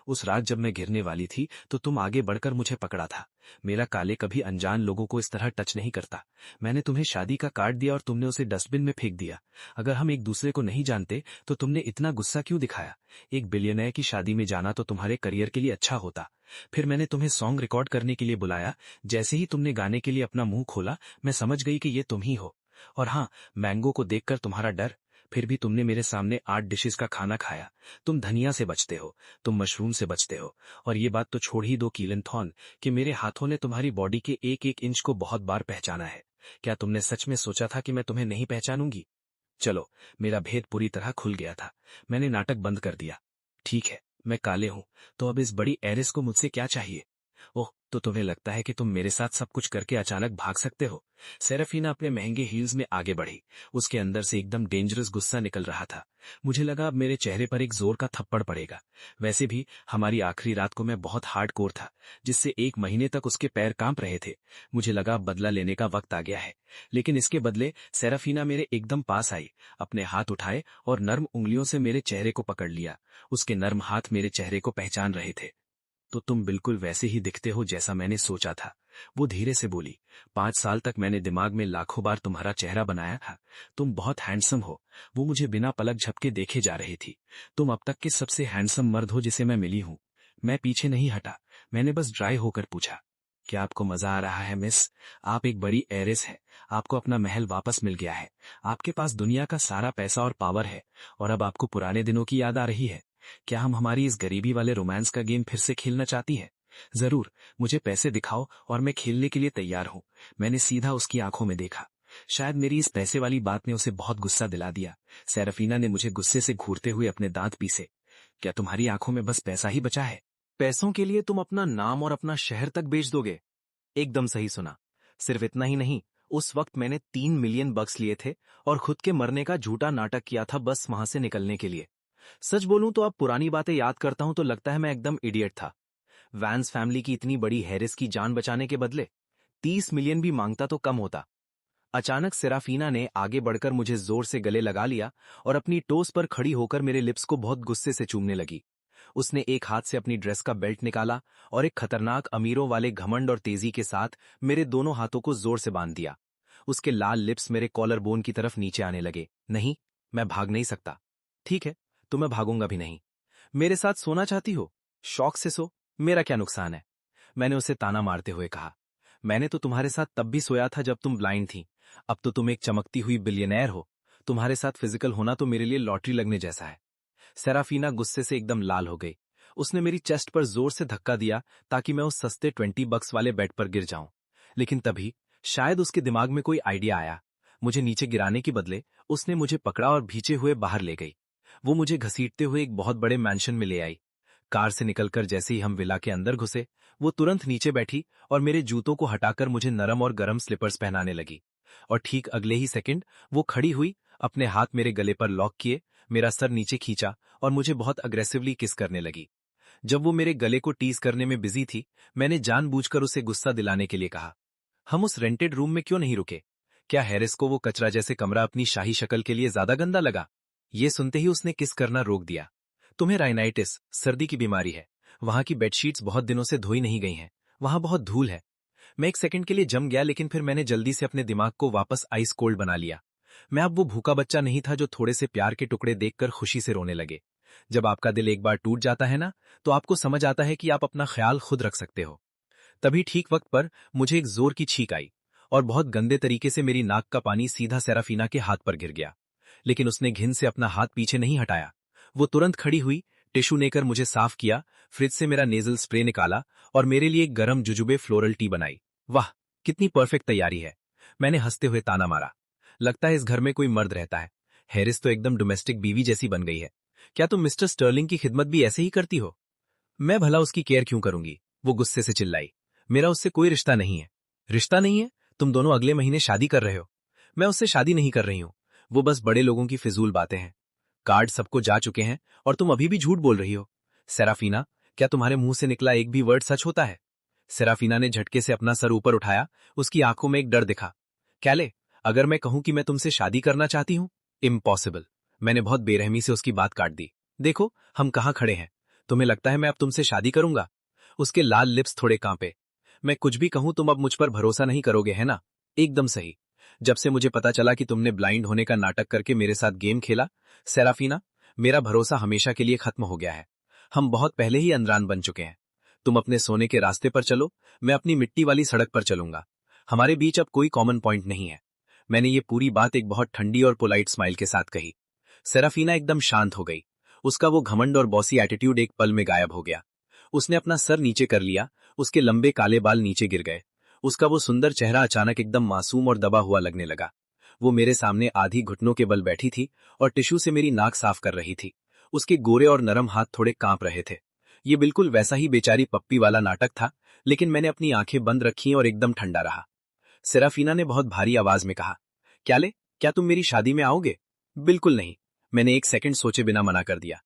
C: उस रात जब मैं गिरने वाली थी तो तुम आगे बढ़कर मुझे पकड़ा था। मेरा काले कभी अनजान लोगों को इस तरह टच नहीं करता। मैंने तुम्हें शादी का कार्ड दिया और तुमने उसे डस्टबिन में फेंक दिया। अगर हम एक दूसरे को नहीं जानते तो तुमने इतना गुस्सा क्यों दिखाया? एक बिलियनर की शादी में जाना तो तुम्हारे करियर के लिए अच्छा होता। फिर मैंने तुम्हें सॉन्ग रिकॉर्ड करने के लिए बुलाया। जैसे ही तुमने गाने के लिए अपना मुंह खोला, मैं समझ गई कि ये तुम ही हो। और हाँ, मैंगो को देखकर तुम्हारा डर। फिर भी तुमने मेरे सामने 8 डिशेस का खाना खाया। तुम धनिया से बचते हो, तुम मशरूम से बचते हो। और ये बात तो छोड़ ही दो कीलन कि मेरे हाथों ने तुम्हारी बॉडी के एक एक इंच को बहुत बार पहचाना है। क्या तुमने सच में सोचा था कि मैं तुम्हें नहीं पहचानूंगी? चलो, मेरा भेद पूरी तरह खुल गया था। मैंने नाटक बंद कर दिया। ठीक है, मैं काले हूं, तो अब इस बड़ी एरिस को मुझसे क्या चाहिए? ओह, तो तुम्हें लगता है कि तुम मेरे साथ सब कुछ करके अचानक भाग सकते हो? सेराफीना अपने महंगे हील्स में आगे बढ़ी। उसके अंदर से एकदम डेंजरस गुस्सा निकल रहा था। मुझे लगा अब मेरे चेहरे पर एक जोर का थप्पड़ पड़ेगा। वैसे भी हमारी आखिरी रात को मैं बहुत हार्डकोर था, जिससे 1 महीने तक उसके पैर कांप रहे थे। मुझे लगा अब बदला लेने का वक्त आ गया है। लेकिन इसके बदले सेराफीना मेरे एकदम पास आई, अपने हाथ उठाए और नर्म उंगलियों से मेरे चेहरे को पकड़ लिया। उसके नर्म हाथ मेरे चेहरे को पहचान रहे थे। तो तुम बिल्कुल वैसे ही दिखते हो जैसा मैंने सोचा था, वो धीरे से बोली। 5 साल तक मैंने दिमाग में लाखों बार तुम्हारा चेहरा बनाया था। तुम बहुत हैंडसम हो। वो मुझे बिना पलक झपके देखे जा रही थी। तुम अब तक के सबसे हैंडसम मर्द हो जिसे मैं मिली हूँ। मैं पीछे नहीं हटा। मैंने बस ड्राई होकर पूछा, क्या आपको मजा आ रहा है मिस? आप एक बड़ी एरिस है। आपको अपना महल वापस मिल गया है। आपके पास दुनिया का सारा पैसा और पावर है। और अब आपको पुराने दिनों की याद आ रही है। क्या हम हमारी इस गरीबी वाले रोमांस का गेम फिर से खेलना चाहती है? जरूर, मुझे पैसे दिखाओ और मैं खेलने के लिए तैयार हूँ। मैंने सीधा उसकी आंखों में देखा। शायद मेरी इस पैसे वाली बात ने उसे बहुत गुस्सा दिला दिया। सेराफीना ने मुझे गुस्से से घूरते हुए अपने दांत पीसे। क्या तुम्हारी आंखों में बस पैसा ही बचा है?
B: पैसों के लिए तुम अपना नाम और अपना शहर तक बेच दोगे? एकदम सही सुना। सिर्फ इतना ही नहीं, उस वक्त मैंने 3 मिलियन बक्स लिए थे और खुद के मरने का झूठा नाटक किया था बस वहां से निकलने के लिए। सच बोलूं तो अब पुरानी बातें याद करता हूं तो लगता है मैं एकदम इडियट था। वैंस फैमिली की इतनी बड़ी हैरिस की जान बचाने के बदले 30 मिलियन भी मांगता तो कम होता। अचानक सेराफीना ने आगे बढ़कर मुझे जोर से गले लगा लिया और अपनी टोस पर खड़ी होकर मेरे लिप्स को बहुत गुस्से से चूमने लगी। उसने एक हाथ से अपनी ड्रेस का बेल्ट निकाला और एक खतरनाक अमीरों वाले घमंड और तेजी के साथ मेरे दोनों हाथों को जोर से बांध दिया। उसके लाल लिप्स मेरे कॉलर बोन की तरफ नीचे आने लगे। नहीं, मैं भाग नहीं सकता। ठीक है, तो मैं भागूंगा भी नहीं। मेरे साथ सोना चाहती हो? शौक से सो, मेरा क्या नुकसान है? मैंने उसे ताना मारते हुए कहा। मैंने तो तुम्हारे साथ तब भी सोया था जब तुम ब्लाइंड थी। अब तो तुम एक चमकती हुई बिलियनर हो। तुम्हारे साथ फिजिकल होना तो मेरे लिए लॉटरी लगने जैसा है। सेराफीना गुस्से से एकदम लाल हो गई। उसने मेरी चेस्ट पर जोर से धक्का दिया ताकि मैं उस सस्ते 20 बक्स वाले बेड पर गिर जाऊं। लेकिन तभी शायद उसके दिमाग में कोई आइडिया आया। मुझे नीचे गिराने के बदले उसने मुझे पकड़ा और भींचे हुए बाहर ले गई। वो मुझे घसीटते हुए एक बहुत बड़े मैंशन में ले आई। कार से निकलकर जैसे ही हम विला के अंदर घुसे, वो तुरंत नीचे बैठी और मेरे जूतों को हटाकर मुझे नरम और गर्म स्लीपर्स पहनाने लगी। और ठीक अगले ही सेकंड वो खड़ी हुई, अपने हाथ मेरे गले पर लॉक किए, मेरा सर नीचे खींचा और मुझे बहुत अग्रेसिवली किस करने लगी। जब वो मेरे गले को टीज करने में बिजी थी, मैंने जानबूझकर उसे गुस्सा दिलाने के लिए कहा, हम उस रेंटेड रूम में क्यों नहीं रुके? क्या हैरिस को वो कचरा जैसे कमरा अपनी शाही शक्ल के लिए ज्यादा गंदा लगा? ये सुनते ही उसने किस करना रोक दिया। तुम्हें राइनाइटिस, सर्दी की बीमारी है। वहां की बेडशीट्स बहुत दिनों से धोई नहीं गई हैं। वहां बहुत धूल है। मैं एक सेकंड के लिए जम गया, लेकिन फिर मैंने जल्दी से अपने दिमाग को वापस आइस कोल्ड बना लिया। मैं अब वो भूखा बच्चा नहीं था जो थोड़े से प्यार के टुकड़े देखकर खुशी से रोने लगे। जब आपका दिल एक बार टूट जाता है ना, तो आपको समझ आता है कि आप अपना ख्याल खुद रख सकते हो। तभी ठीक वक्त पर मुझे एक जोर की छींक आई और बहुत गंदे तरीके से मेरी नाक का पानी सीधा सेराफीना के हाथ पर गिर गया। लेकिन उसने घिन से अपना हाथ पीछे नहीं हटाया। वो तुरंत खड़ी हुई, टिश्यू लेकर मुझे साफ किया, फ्रिज से मेरा नेजल स्प्रे निकाला और मेरे लिए गर्म जुजुबे फ्लोरल टी बनाई। वाह, कितनी परफेक्ट तैयारी है। मैंने हंसते हुए ताना मारा। लगता है इस घर में कोई मर्द रहता है। हैरिस तो एकदम डोमेस्टिक बीवी जैसी बन गई है। क्या तुम मिस्टर स्टर्लिंग की खिदमत भी ऐसे ही करती हो? मैं भला उसकी केयर क्यों करूंगी? वो गुस्से से चिल्लाई। मेरा उससे कोई रिश्ता नहीं है। रिश्ता नहीं है? तुम दोनों अगले महीने शादी कर रहे हो। मैं उससे शादी नहीं कर रही हूं। वो बस बड़े लोगों की फिजूल बातें हैं। कार्ड सबको जा चुके हैं और तुम अभी भी झूठ बोल रही हो। सेराफीना, क्या तुम्हारे मुंह से निकला एक भी वर्ड सच होता है? सेराफीना ने झटके से अपना सर ऊपर उठाया। उसकी आंखों में एक डर दिखा। कैले, अगर मैं कहूं कि मैं तुमसे शादी करना चाहती हूं? इम्पॉसिबल। मैंने बहुत बेरहमी से उसकी बात काट दी। देखो, हम कहां खड़े हैं। तुम्हें लगता है मैं अब तुमसे शादी करूंगा? उसके लाल लिप्स थोड़े कांपे। मैं कुछ भी कहूं तुम अब मुझ पर भरोसा नहीं करोगे, है ना? एकदम सही। जब से मुझे पता चला कि तुमने ब्लाइंड होने का नाटक करके मेरे साथ गेम खेला, सेराफीना, मेरा भरोसा हमेशा के लिए खत्म हो गया है। हम बहुत पहले ही अनजान बन चुके हैं। तुम अपने सोने के रास्ते पर चलो, मैं अपनी मिट्टी वाली सड़क पर चलूंगा। हमारे बीच अब कोई कॉमन पॉइंट नहीं है। मैंने ये पूरी बात एक बहुत ठंडी और पोलाइट स्माइल के साथ कही। सेराफीना एकदम शांत हो गई। उसका वो घमंड और बॉसी एटीट्यूड एक पल में गायब हो गया। उसने अपना सर नीचे कर लिया। उसके लंबे काले बाल नीचे गिर गए। उसका वो सुंदर चेहरा अचानक एकदम मासूम और दबा हुआ लगने लगा। वो मेरे सामने आधी घुटनों के बल बैठी थी और टिश्यू से मेरी नाक साफ कर रही थी। उसके गोरे और नरम हाथ थोड़े कांप रहे थे।
A: ये बिल्कुल वैसा ही बेचारी पप्पी वाला नाटक था, लेकिन मैंने अपनी आंखें बंद रखी और एकदम ठंडा रहा। सेराफीना ने बहुत भारी आवाज में कहा, क्या तुम मेरी शादी में आओगे? बिल्कुल नहीं। मैंने एक सेकंड सोचे बिना मना कर दिया।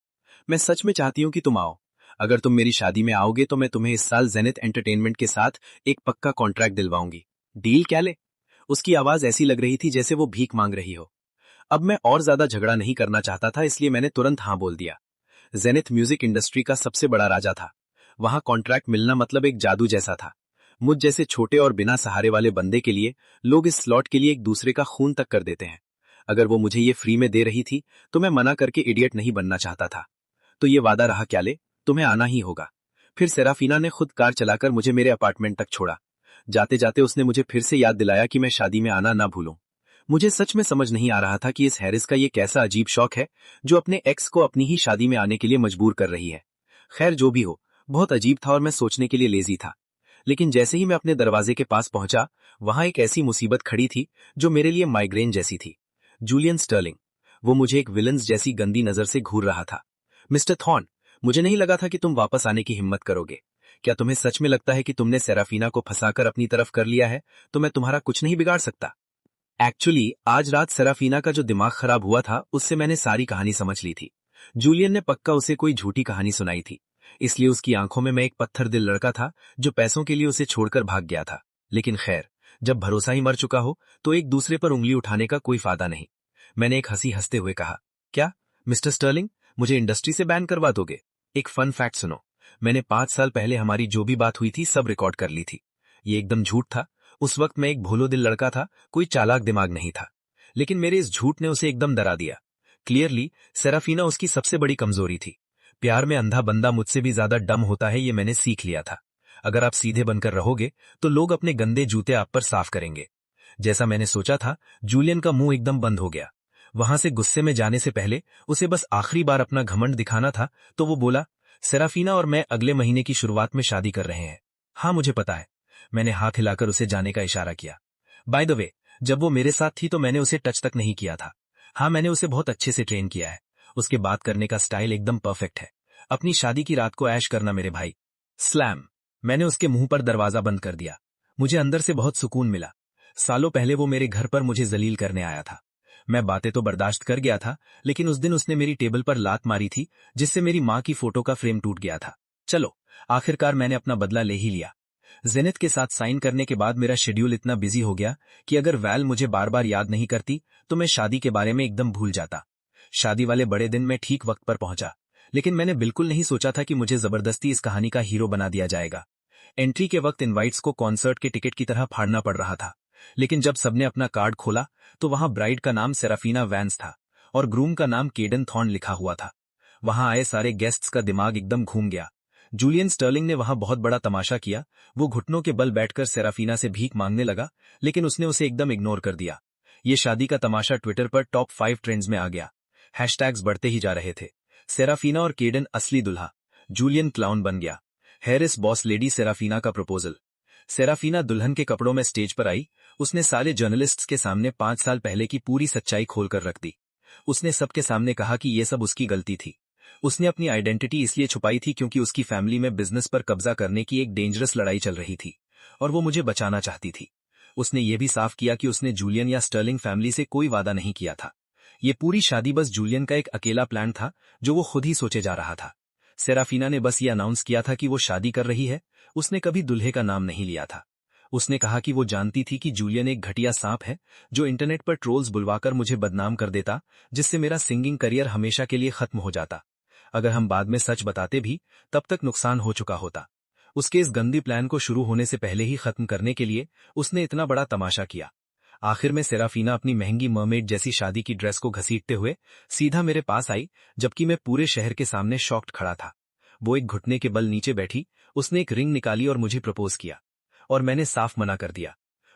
A: मैं सच में चाहती हूँ कि तुम आओ। अगर तुम मेरी शादी में आओगे तो मैं तुम्हें इस साल जेनिथ एंटरटेनमेंट के साथ एक पक्का कॉन्ट्रैक्ट दिलवाऊंगी। डील क्या? उसकी आवाज ऐसी लग रही थी जैसे वो भीख मांग रही हो। अब मैं और ज्यादा झगड़ा नहीं करना चाहता था, इसलिए मैंने तुरंत हाँ बोल दिया। जेनिथ म्यूजिक इंडस्ट्री का सबसे बड़ा राजा था। वहां कॉन्ट्रैक्ट मिलना मतलब एक जादू जैसा था। मुझ जैसे छोटे और बिना सहारे वाले बंदे के लिए लोग इस स्लॉट के लिए एक दूसरे का खून तक कर देते हैं। अगर वो मुझे ये फ्री में दे रही थी तो मैं मना करके इडियट नहीं बनना चाहता था। तो ये वादा रहा तुम्हें आना ही होगा। फिर सेराफीना ने खुद कार चलाकर मुझे मेरे अपार्टमेंट तक छोड़ा। जाते जाते उसने मुझे फिर से याद दिलाया कि मैं शादी में आना ना भूलूं। मुझे सच में समझ नहीं आ रहा था कि इस हैरिस का ये कैसा अजीब शौक है जो अपने एक्स को अपनी ही शादी में आने के लिए मजबूर कर रही है। खैर जो भी हो, बहुत अजीब था और मैं सोचने के लिए लेजी था। लेकिन जैसे ही मैं अपने दरवाजे के पास पहुंचा, वहां एक ऐसी मुसीबत खड़ी थी जो मेरे लिए माइग्रेन जैसी थी। Julian Sterling. वो मुझे एक विलन्स जैसी गंदी नजर से घूर रहा था। मिस्टर थॉर्न, मुझे नहीं लगा था कि तुम वापस आने की हिम्मत करोगे। क्या तुम्हें सच में लगता है कि तुमने सेराफीना को फंसाकर अपनी तरफ कर लिया है तो मैं तुम्हारा कुछ नहीं बिगाड़ सकता? एक्चुअली आज रात सेराफीना का जो दिमाग खराब हुआ था उससे मैंने सारी कहानी समझ ली थी। जूलियन ने पक्का उसे कोई झूठी कहानी सुनाई थी, इसलिए उसकी आंखों में मैं एक पत्थर दिल लड़का था जो पैसों के लिए उसे छोड़कर भाग गया था। लेकिन खैर, जब भरोसा ही मर चुका हो तो एक दूसरे पर उंगली उठाने का कोई फायदा नहीं। मैंने एक हंसी हंसते हुए कहा, क्या मिस्टर स्टर्लिंग, मुझे इंडस्ट्री से बैन करवा दोगे? एक फन फैक्ट सुनो, मैंने 5 साल पहले हमारी जो भी बात हुई थी सब रिकॉर्ड कर ली थी। ये एकदम झूठ था। उस वक्त मैं एक भोलो दिल लड़का था, कोई चालाक दिमाग नहीं था। लेकिन मेरे इस झूठ ने उसे एकदम डरा दिया। क्लियरली सेराफीना उसकी सबसे बड़ी कमजोरी थी। प्यार में अंधा बंदा मुझसे भी ज्यादा डम होता है, ये मैंने सीख लिया था। अगर आप सीधे बनकर रहोगे तो लोग अपने गंदे जूते आप पर साफ करेंगे। जैसा मैंने सोचा था, जूलियन का मुंह एकदम बंद हो गया। वहां से गुस्से में जाने से पहले उसे बस आखिरी बार अपना घमंड दिखाना था, तो वो बोला, सेराफीना और मैं अगले महीने की शुरुआत में शादी कर रहे हैं। हाँ मुझे पता है। मैंने हाथ हिलाकर उसे जाने का इशारा किया। बाय द वे, जब वो मेरे साथ थी तो मैंने उसे टच तक नहीं किया था। हाँ, मैंने उसे बहुत अच्छे से ट्रेन किया है। उसके बात करने का स्टाइल एकदम परफेक्ट है। अपनी शादी की रात को ऐश करना मेरे भाई। स्लैम। मैंने उसके मुंह पर दरवाजा बंद कर दिया। मुझे अंदर से बहुत सुकून मिला। सालों पहले वो मेरे घर पर मुझे जलील करने आया था। मैं बातें तो बर्दाश्त कर गया था, लेकिन उस दिन उसने मेरी टेबल पर लात मारी थी जिससे मेरी माँ की फोटो का फ्रेम टूट गया था। चलो, आखिरकार मैंने अपना बदला ले ही लिया। जेनिथ के साथ साइन करने के बाद मेरा शेड्यूल इतना बिजी हो गया कि अगर वैल मुझे बार बार याद नहीं करती तो मैं शादी के बारे में एकदम भूल जाता। शादी वाले बड़े दिन मैं ठीक वक्त पर पहुंचा, लेकिन मैंने बिल्कुल नहीं सोचा था कि मुझे जबरदस्ती इस कहानी का हीरो बना दिया जाएगा। एंट्री के वक्त इनवाइट्स को कॉन्सर्ट के टिकट की तरह फाड़ना पड़ रहा था, लेकिन जब सबने अपना कार्ड खोला तो वहां ब्राइड का नाम सेराफीना वैंस था और ग्रूम का नाम केडन थॉर्न लिखा हुआ था। वहां आए सारे गेस्ट्स का दिमाग एकदम घूम गया। जूलियन स्टर्लिंग ने वहां बहुत बड़ा तमाशा किया। वो घुटनों के बल बैठकर सेराफीना से भीख मांगने लगा, लेकिन उसने उसे एकदम इग्नोर कर दिया। ये शादी का तमाशा ट्विटर पर टॉप 5 ट्रेंड्स में आ गया। हैशटैग्स बढ़ते ही जा रहे थे। सेराफीना और केडन असली दुल्हा, जूलियन क्लाउन बन गया। हैरिस बॉस लेडी सेराफीना का प्रपोजल। सेराफीना दुल्हन के कपड़ों में स्टेज पर आई। उसने सारे जर्नलिस्ट्स के सामने 5 साल पहले की पूरी सच्चाई खोलकर रख दी। उसने सबके सामने कहा कि ये सब उसकी गलती थी। उसने अपनी आइडेंटिटी इसलिए छुपाई थी क्योंकि उसकी फैमिली में बिजनेस पर कब्जा करने की एक डेंजरस लड़ाई चल रही थी और वो मुझे बचाना चाहती थी। उसने ये भी साफ किया कि उसने जूलियन या स्टर्लिंग फैमिली से कोई वादा नहीं किया था। ये पूरी शादी बस जूलियन का एक अकेला प्लान था जो वो खुद ही सोचे जा रहा था। सेराफीना ने बस ये अनाउंस किया था कि वो शादी कर रही है। उसने कभी दुल्हे का नाम नहीं लिया था। उसने कहा कि वो जानती थी कि जूलियन एक घटिया सांप है जो इंटरनेट पर ट्रोल्स बुलवाकर मुझे बदनाम कर देता, जिससे मेरा सिंगिंग करियर हमेशा के लिए खत्म हो जाता। अगर हम बाद में सच बताते भी तब तक नुकसान हो चुका होता। उसके इस गंदी प्लान को शुरू होने से पहले ही खत्म करने के लिए उसने इतना बड़ा तमाशा किया। आखिर में सेराफीना अपनी महंगी मरमेड जैसी शादी की ड्रेस को घसीटते हुए सीधा मेरे पास आई, जबकि मैं पूरे शहर के सामने शॉक्ड खड़ा था। वो एक घुटने के बल नीचे बैठी। उसने एक रिंग निकाली और मुझे प्रपोज किया, और मैंने साफ मना कर दिया।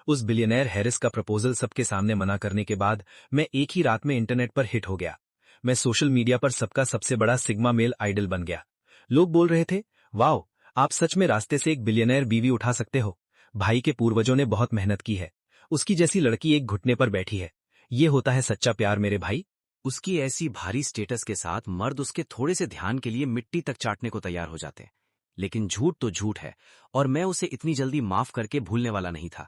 A: उस बिलियनेयर हैरिस का प्रपोजल सबके सामने मना करने के बाद मैं एक ही रात में इंटरनेट पर हिट हो गया। मैं सोशल मीडिया पर सबका सबसे बड़ा सिग्मा मेल आइडल बन गया। लोग बोल रहे थे, वाओ, आप सच में रास्ते से एक बिलियनेयर बीवी उठा सकते हो। भाई के पूर्वजों ने बहुत मेहनत की है। उसकी जैसी लड़की एक घुटने पर बैठी है। ये होता है सच्चा प्यार मेरे भाई।
C: उसकी ऐसी भारी स्टेटस के साथ मर्द उसके थोड़े से ध्यान के लिए मिट्टी तक चाटने को तैयार हो जाते। लेकिन झूठ तो झूठ है, और मैं उसे इतनी जल्दी माफ करके भूलने वाला नहीं था।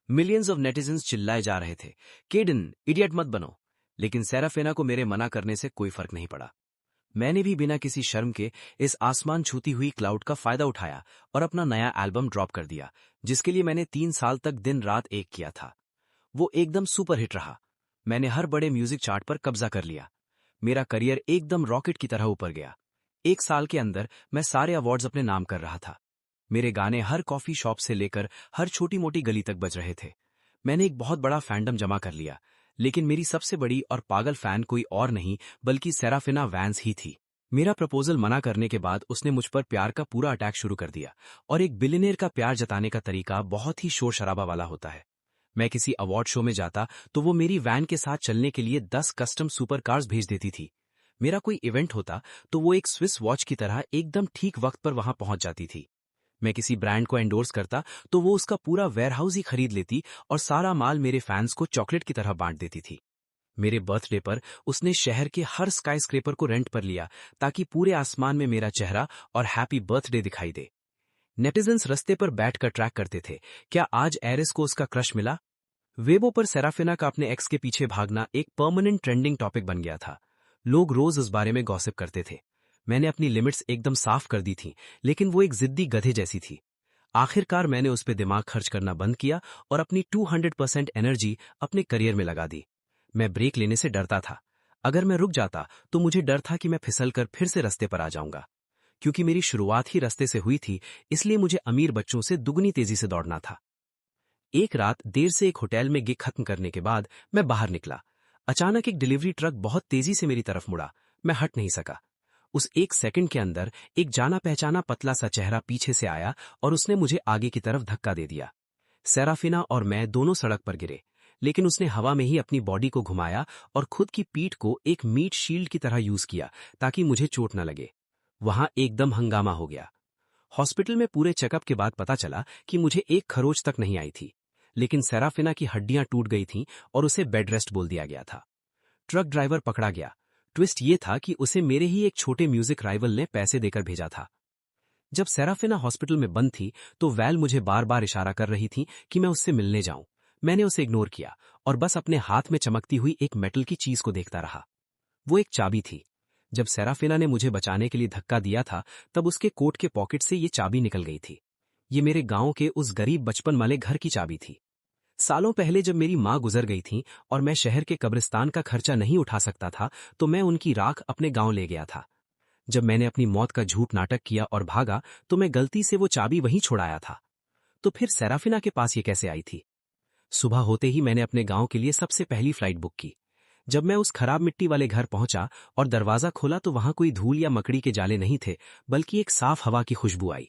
C: मिलियंस ऑफ नेटिजन्स चिल्लाए जा रहे थे, केडन इडियट मत बनो। लेकिन सेराफिना को मेरे मना करने से कोई फर्क नहीं पड़ा। मैंने भी बिना किसी शर्म के इस आसमान छूती हुई क्लाउड का फायदा उठाया और अपना नया एल्बम ड्रॉप कर दिया, जिसके लिए मैंने 3 साल तक दिन रात एक किया था। वो एकदम सुपरहिट रहा। मैंने हर बड़े म्यूजिक चार्ट पर कब्जा कर लिया। मेरा करियर एकदम रॉकेट की तरह ऊपर गया। 1 साल के अंदर मैं सारे अवार्ड्स अपने नाम कर रहा था। मेरे गाने हर कॉफी शॉप से लेकर हर छोटी मोटी गली तक बज रहे थे। मैंने एक बहुत बड़ा फैंडम जमा कर लिया, लेकिन मेरी सबसे बड़ी और पागल फैन कोई और नहीं बल्कि सेराफिना वैंस ही थी। मेरा प्रपोजल मना करने के बाद उसने मुझ पर प्यार का पूरा अटैक शुरू कर दिया, और एक बिलियनियर का प्यार जताने का तरीका बहुत ही शोर शराबा वाला होता है। मैं किसी अवार्ड शो में जाता तो वो मेरी वैन के साथ चलने के लिए 10 कस्टम सुपर कार्स भेज देती थी। मेरा कोई इवेंट होता तो वो एक स्विस वॉच की तरह एकदम ठीक वक्त पर वहां पहुंच जाती थी। मैं किसी ब्रांड को एंडोर्स करता तो वो उसका पूरा वेयरहाउस ही खरीद लेती और सारा माल मेरे फैंस को चॉकलेट की तरह बांट देती थी। मेरे बर्थडे पर उसने शहर के हर स्काईस्क्रेपर को रेंट पर लिया, ताकि पूरे आसमान में मेरा चेहरा और हैप्पी बर्थडे दिखाई दे। नेटिजन्स रस्ते पर बैठकर ट्रैक करते थे, क्या आज एरिस को उसका क्रश मिला? वेबो पर सेराफिना का अपने एक्स के पीछे भागना एक परमानेंट ट्रेंडिंग टॉपिक बन गया था। लोग रोज उस बारे में गॉसिप करते थे। मैंने अपनी लिमिट्स एकदम साफ कर दी थी, लेकिन वो एक जिद्दी गधे जैसी थी। आखिरकार मैंने उस पर दिमाग खर्च करना बंद किया और अपनी 200% एनर्जी अपने करियर में लगा दी। मैं ब्रेक लेने से डरता था। अगर मैं रुक जाता तो मुझे डर था कि मैं फिसलकर फिर से रास्ते पर आ जाऊंगा। क्योंकि मेरी शुरुआत ही रास्ते से हुई थी, इसलिए मुझे अमीर बच्चों से दुगनी तेजी से दौड़ना था। एक रात देर से एक होटल में गिग खत्म करने के बाद मैं बाहर निकला। अचानक एक डिलीवरी ट्रक बहुत तेजी से मेरी तरफ मुड़ा। मैं हट नहीं सका। उस 1 सेकंड के अंदर एक जाना पहचाना पतला सा चेहरा पीछे से आया और उसने मुझे आगे की तरफ धक्का दे दिया। सेराफिना और मैं दोनों सड़क पर गिरे, लेकिन उसने हवा में ही अपनी बॉडी को घुमाया और खुद की पीठ को एक मीट शील्ड की तरह यूज किया, ताकि मुझे चोट न लगे। वहां एकदम हंगामा हो गया। हॉस्पिटल में पूरे चेकअप के बाद पता चला कि मुझे एक खरोच तक नहीं आई थी, लेकिन सेराफिना की हड्डियां टूट गई थीं और उसे बेड रेस्ट बोल दिया गया था। ट्रक ड्राइवर पकड़ा गया। ट्विस्ट ये था कि उसे मेरे ही एक छोटे म्यूजिक राइवल ने पैसे देकर भेजा था। जब सेराफिना हॉस्पिटल में बंद थी तो वैल मुझे बार बार इशारा कर रही थी कि मैं उससे मिलने जाऊं। मैंने उसे इग्नोर किया और बस अपने हाथ में चमकती हुई एक मेटल की चीज को देखता रहा। वो एक चाबी थी। जब सेराफिना ने मुझे बचाने के लिए धक्का दिया था, तब उसके कोट के पॉकेट से ये चाबी निकल गई थी। ये मेरे गांव के उस गरीब बचपन वाले घर की चाबी थी। सालों पहले जब मेरी माँ गुजर गई थी और मैं शहर के कब्रिस्तान का खर्चा नहीं उठा सकता था, तो मैं उनकी राख अपने गांव ले गया था। जब मैंने अपनी मौत का झूठ नाटक किया और भागा, तो मैं गलती से वो चाबी वहीं छोड़ाया था। तो फिर सेराफिना के पास ये कैसे आई थी? सुबह होते ही मैंने अपने गांव के लिए सबसे पहली फ्लाइट बुक की। जब मैं उस खराब मिट्टी वाले घर पहुंचा और दरवाजा खोला तो वहां कोई धूल या मकड़ी के जाले नहीं थे, बल्कि एक साफ हवा की खुशबू आई।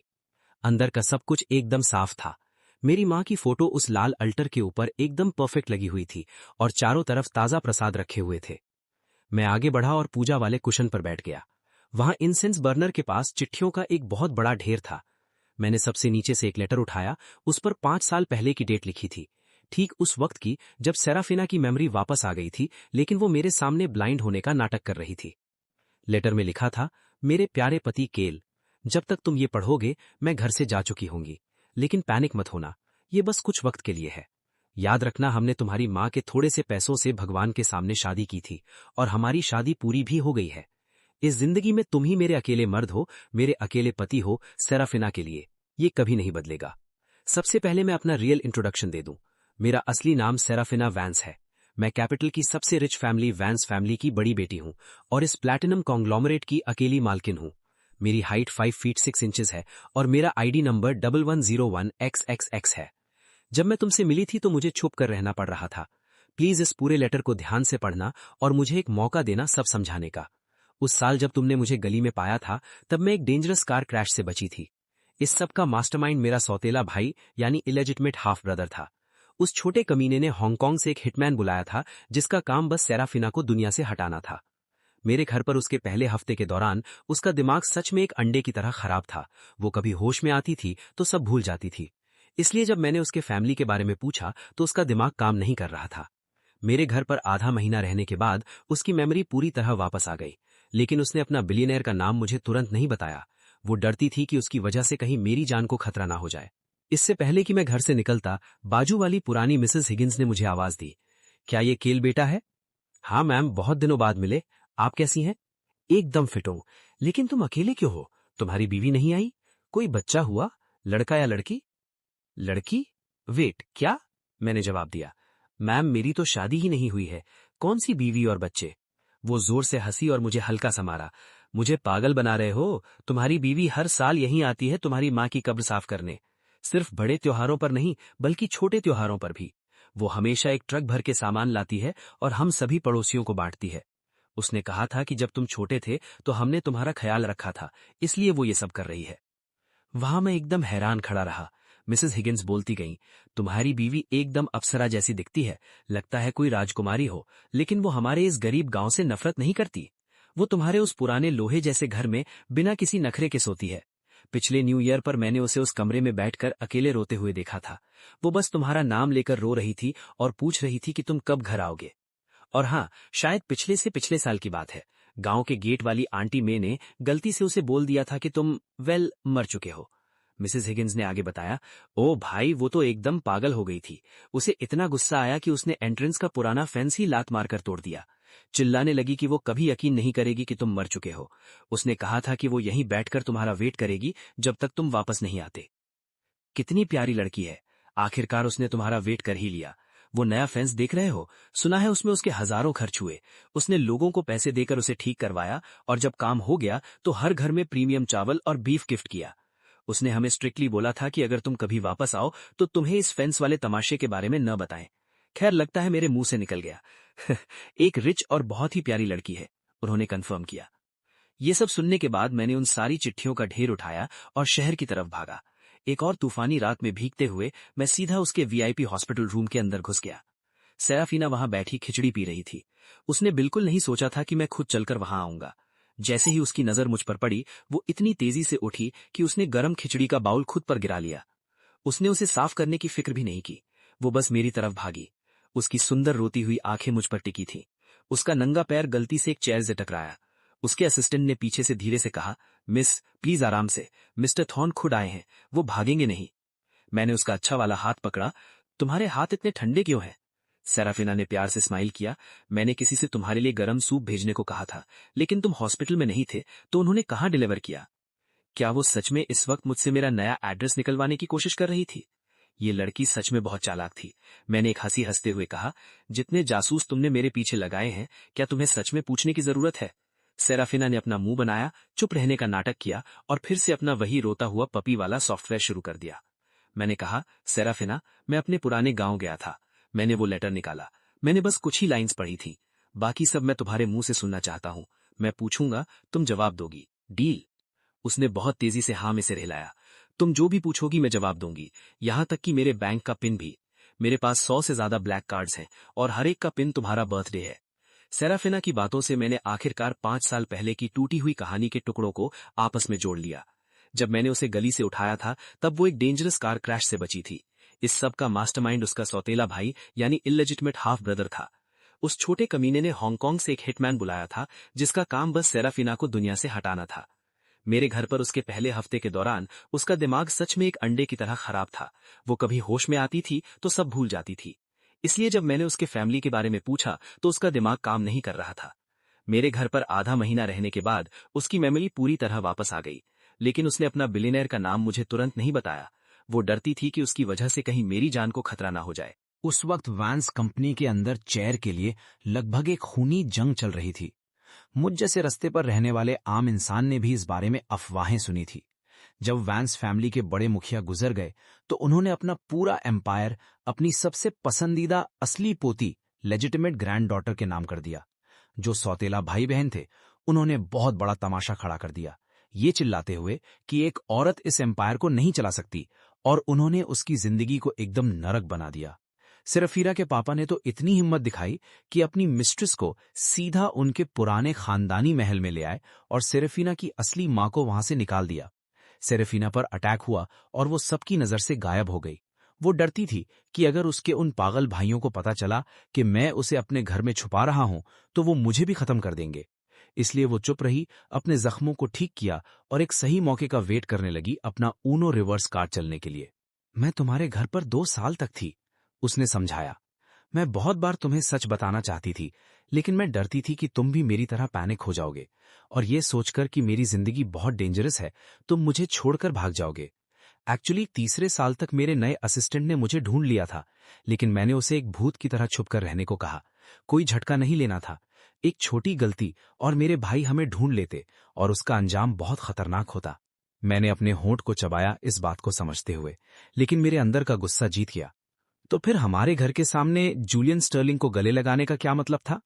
C: अंदर का सब कुछ एकदम साफ था। मेरी माँ की फोटो उस लाल अल्टर के ऊपर एकदम परफेक्ट लगी हुई थी और चारों तरफ ताजा प्रसाद रखे हुए थे। मैं आगे बढ़ा और पूजा वाले कुशन पर बैठ गया। वहां इंसेंस बर्नर के पास चिट्ठियों का एक बहुत बड़ा ढेर था। मैंने सबसे नीचे से एक लेटर उठाया। उस पर 5 साल पहले की डेट लिखी थी, ठीक उस वक्त की जब सेराफिना की मेमोरी वापस आ गई थी, लेकिन वो मेरे सामने ब्लाइंड होने का नाटक कर रही थी। लेटर में लिखा था, मेरे प्यारे पति केल, जब तक तुम ये पढ़ोगे मैं घर से जा चुकी होंगी, लेकिन पैनिक मत होना, ये बस कुछ वक्त के लिए है। याद रखना, हमने तुम्हारी माँ के थोड़े से पैसों से भगवान के सामने शादी की थी और हमारी शादी पूरी भी हो गई है। इस जिंदगी में तुम ही मेरे अकेले मर्द हो, मेरे अकेले पति हो सेराफिना के लिए। ये कभी नहीं बदलेगा। सबसे पहले मैं अपना रियल इंट्रोडक्शन दे दूं। मेरा असली नाम सेराफिना वैंस है। मैं कैपिटल की सबसे रिच फैमिली वैंस फैमिली की बड़ी बेटी हूं और इस प्लैटिनम कॉन्ग्लोमरेट की अकेली मालकिन हूं। मेरी हाइट 5 फीट 6 इंचेस है और मेरा आईडी नंबर 1101XXX है। जब मैं तुमसे मिली थी तो मुझे छुप कर रहना पड़ रहा था। प्लीज इस पूरे लेटर को ध्यान से पढ़ना और मुझे एक मौका देना सब समझाने का। उस साल जब तुमने मुझे गली में पाया था, तब मैं एक डेंजरस कार क्रैश से बची थी। इस सब का मास्टरमाइंड मेरा सौतेला भाई यानी इलेजिटमेट हाफ ब्रदर था। उस छोटे कमीने ने हांगकांग से एक हिटमैन बुलाया था, जिसका काम बस सेराफिना को दुनिया से हटाना था। मेरे घर पर उसके पहले हफ्ते के दौरान उसका दिमाग सच में एक अंडे की तरह खराब था। वो कभी होश में आती थी तो सब भूल जाती थी। इसलिए जब मैंने उसके फैमिली के बारे में पूछा तो उसका दिमाग काम नहीं कर रहा था। मेरे घर पर आधा महीना रहने के बाद उसकी मेमोरी पूरी तरह वापस आ गई, लेकिन उसने अपना बिलियनेयर का नाम मुझे तुरंत नहीं बताया। वो डरती थी कि उसकी वजह से कहीं मेरी जान को खतरा ना हो जाए। इससे पहले कि मैं घर से निकलता, बाजू वाली पुरानी मिसेस हिगिंस ने मुझे आवाज दी, क्या ये केल बेटा है? हाँ मैम, बहुत दिनों बाद मिले। आप कैसी हैं? एकदम फिट हूं। लेकिन तुम अकेले क्यों हो? तुम्हारी बीवी नहीं आई? कोई बच्चा हुआ? लड़का या लड़की? लड़की? वेट, क्या? मैंने जवाब दिया, मैम मेरी तो शादी ही नहीं हुई है, कौन सी बीवी और बच्चे? वो जोर से हंसी और मुझे हल्का सा मारा। मुझे पागल बना रहे हो? तुम्हारी बीवी हर साल यहीं आती है तुम्हारी माँ की कब्र साफ करने। सिर्फ बड़े त्योहारों पर नहीं, बल्कि छोटे त्योहारों पर भी। वो हमेशा एक ट्रक भर के सामान लाती है और हम सभी पड़ोसियों को बांटती है। उसने कहा था कि जब तुम छोटे थे तो हमने तुम्हारा ख्याल रखा था, इसलिए वो ये सब कर रही है। वहां मैं एकदम हैरान खड़ा रहा। मिसेस हिगिंस बोलती गईं, तुम्हारी बीवी एकदम अप्सरा जैसी दिखती है, लगता है कोई राजकुमारी हो, लेकिन वो हमारे इस गरीब गांव से नफरत नहीं करती। वो तुम्हारे उस पुराने लोहे जैसे घर में बिना किसी नखरे के सोती है। पिछले न्यू ईयर पर मैंने उसे उस कमरे में बैठकर अकेले रोते हुए देखा था। वो बस तुम्हारा नाम लेकर रो रही थी और पूछ रही थी कि तुम कब घर आओगे। और हाँ, शायद पिछले से पिछले साल की बात है। गांव के गेट वाली आंटी मे ने गलती से उसे बोल दिया था कि तुम मर चुके हो। मिसेस हिगिंस ने आगे बताया, ओ भाई, वो तो एकदम पागल हो गई थी। उसे इतना गुस्सा आया कि उसने एंट्रेंस का पुराना फेंस ही लात मारकर तोड़ दिया। चिल्लाने लगी कि वो कभी यकीन नहीं करेगी कि तुम मर चुके हो। उसने कहा था कि वो यहीं बैठकर तुम्हारा वेट करेगी जब तक तुम वापस नहीं आते। कितनी प्यारी लड़की है। आखिरकार उसने तुम्हारा वेट कर ही लिया। वो नया फेंस देख रहे हो? सुना है उसमें उसके हजारों खर्च हुए। उसने लोगों को पैसे देकर उसे ठीक करवाया और जब काम हो गया तो हर घर में प्रीमियम चावल और बीफ गिफ्ट किया। उसने हमें स्ट्रिक्टली बोला था कि अगर तुम कभी वापस आओ तो तुम्हें इस फेंस वाले तमाशे के बारे में न बताएं। खैर, लगता है मेरे मुंह से निकल गया। एक रिच और बहुत ही प्यारी लड़की है, उन्होंने कंफर्म किया। ये सब सुनने के बाद मैंने उन सारी चिट्ठियों का ढेर उठाया और शहर की तरफ भागा। एक और तूफानी रात में भीगते हुए मैं सीधा उसके वीआईपी हॉस्पिटल रूम के अंदर घुस गया। सेराफीना वहां बैठी खिचड़ी पी रही थी। उसने बिल्कुल नहीं सोचा था कि मैं खुद चलकर वहां आऊंगा। जैसे ही उसकी नजर मुझ पर पड़ी, वो इतनी तेजी से उठी कि उसने गरम खिचड़ी का बाउल खुद पर गिरा लिया। उसने उसे साफ करने की फिक्र भी नहीं की। वो बस मेरी तरफ भागी। उसकी सुंदर रोती हुई आंखें मुझ पर टिकी थीं। उसका नंगा पैर गलती से एक चेयर से टकराया। उसके असिस्टेंट ने पीछे से धीरे से कहा, मिस प्लीज आराम से, मिस्टर थॉर्न खुद आए हैं, वो भागेंगे नहीं। मैंने उसका अच्छा वाला हाथ पकड़ा। तुम्हारे हाथ इतने ठंडे क्यों हैं? सेराफिना ने प्यार से स्माइल किया। मैंने किसी से तुम्हारे लिए गरम सूप भेजने को कहा था, लेकिन तुम हॉस्पिटल में नहीं थे तो उन्होंने कहाँ डिलीवर किया? क्या वो सच में इस वक्त मुझसे मेरा नया एड्रेस निकलवाने की कोशिश कर रही थी? ये लड़की सच में बहुत चालाक थी। मैंने एक हंसी हंसते हुए कहा, जितने जासूस तुमने मेरे पीछे लगाए हैं, क्या तुम्हें सच में पूछने की जरूरत है? सेराफिना ने अपना मुंह बनाया, चुप रहने का नाटक किया और फिर से अपना वही रोता हुआ पपी वाला सॉफ्टवेयर शुरू कर दिया। मैंने कहा, सेराफिना, मैं अपने पुराने गांव गया था। मैंने वो लेटर निकाला। मैंने बस कुछ ही लाइंस पढ़ी थी। बाकी सब मैं तुम्हारे मुंह से सुनना चाहता हूं। मैं पूछूंगा, तुम जवाब दोगी। डील? उसने बहुत तेजी से हाँ में सिर हिलाया। तुम जो भी पूछोगी मैं जवाब दूंगी, यहां तक कि मेरे बैंक का पिन भी। मेरे पास 100 से ज्यादा ब्लैक कार्ड्स हैं और हर एक का पिन तुम्हारा बर्थडे है। सेराफिना की बातों से मैंने आखिरकार 5 साल पहले की टूटी हुई कहानी के टुकड़ों को आपस में जोड़ लिया। जब मैंने उसे गली से उठाया था तब वो एक डेंजरस कार क्रैश से बची थी। इस सब का मास्टरमाइंड उसका सौतेला भाई यानी इलेजिटिमेट हाफ ब्रदर था। उस छोटे कमीने ने हांगकांग से एक हिटमैन बुलाया था जिसका काम बस सेराफिना को दुनिया से हटाना था। मेरे घर पर उसके पहले हफ्ते के दौरान उसका दिमाग सच में एक अंडे की तरह खराब था। वो कभी होश में आती थी तो सब भूल जाती थी। इसलिए जब मैंने उसके फैमिली के बारे में पूछा तो उसका दिमाग काम नहीं कर रहा था। मेरे घर पर आधा महीना रहने के बाद उसकी मेमोरी पूरी तरह वापस आ गई, लेकिन उसने अपना बिलियनेयर का नाम मुझे तुरंत नहीं बताया। वो डरती थी कि उसकी वजह से कहीं मेरी जान को खतरा ना हो जाए।
B: उस वक्त वैंस कंपनी के अंदर चेयर के लिए लगभग एक खूनी जंग चल रही थी। मुझ जैसे रास्ते पर रहने वाले आम इंसान ने भी इस बारे में अफवाहें सुनी थी। जब वैंस फैमिली के बड़े मुखिया गुजर गए तो उन्होंने अपना पूरा एम्पायर अपनी सबसे पसंदीदा असली पोती लेजिटिमेट ग्रैंड डॉटर के नाम कर दिया। जो सौतेला भाई बहन थे उन्होंने बहुत बड़ा तमाशा खड़ा कर दिया, ये चिल्लाते हुए कि एक औरत इस एम्पायर को नहीं चला सकती, और उन्होंने उसकी जिंदगी को एकदम नरक बना दिया। सेराफीना के पापा ने तो इतनी हिम्मत दिखाई कि अपनी मिस्ट्रेस को सीधा उनके पुराने खानदानी महल में ले आए और सेराफीना की असली मां को वहां से निकाल दिया। सेराफीना पर अटैक हुआ और वो सबकी नजर से गायब हो गई।
D: वो डरती थी कि अगर उसके उन पागल भाइयों को पता चला कि मैं उसे अपने घर में छुपा रहा हूं तो वो मुझे भी खत्म कर देंगे। इसलिए वो चुप रही, अपने जख्मों को ठीक किया और एक सही मौके का वेट करने लगी अपना ऊनो रिवर्स कार्ड चलने के लिए। मैं तुम्हारे घर पर 2 साल तक थी, उसने समझाया। मैं बहुत बार तुम्हें सच बताना चाहती थी, लेकिन मैं डरती थी कि तुम भी मेरी तरह पैनिक हो जाओगे और ये सोचकर कि मेरी जिंदगी बहुत डेंजरस है, तुम मुझे छोड़कर भाग जाओगे। एक्चुअली तीसरे साल तक मेरे नए असिस्टेंट ने मुझे ढूंढ लिया था, लेकिन मैंने उसे एक भूत की तरह छुपकर रहने को कहा। कोई झटका नहीं लेना था। एक छोटी गलती और मेरे भाई हमें ढूंढ लेते और उसका अंजाम बहुत खतरनाक होता। मैंने अपने होंठ को चबाया इस बात को समझते हुए, लेकिन मेरे अंदर का गुस्सा जीत गया। तो फिर हमारे घर के सामने जूलियन स्टर्लिंग को गले लगाने का क्या मतलब था?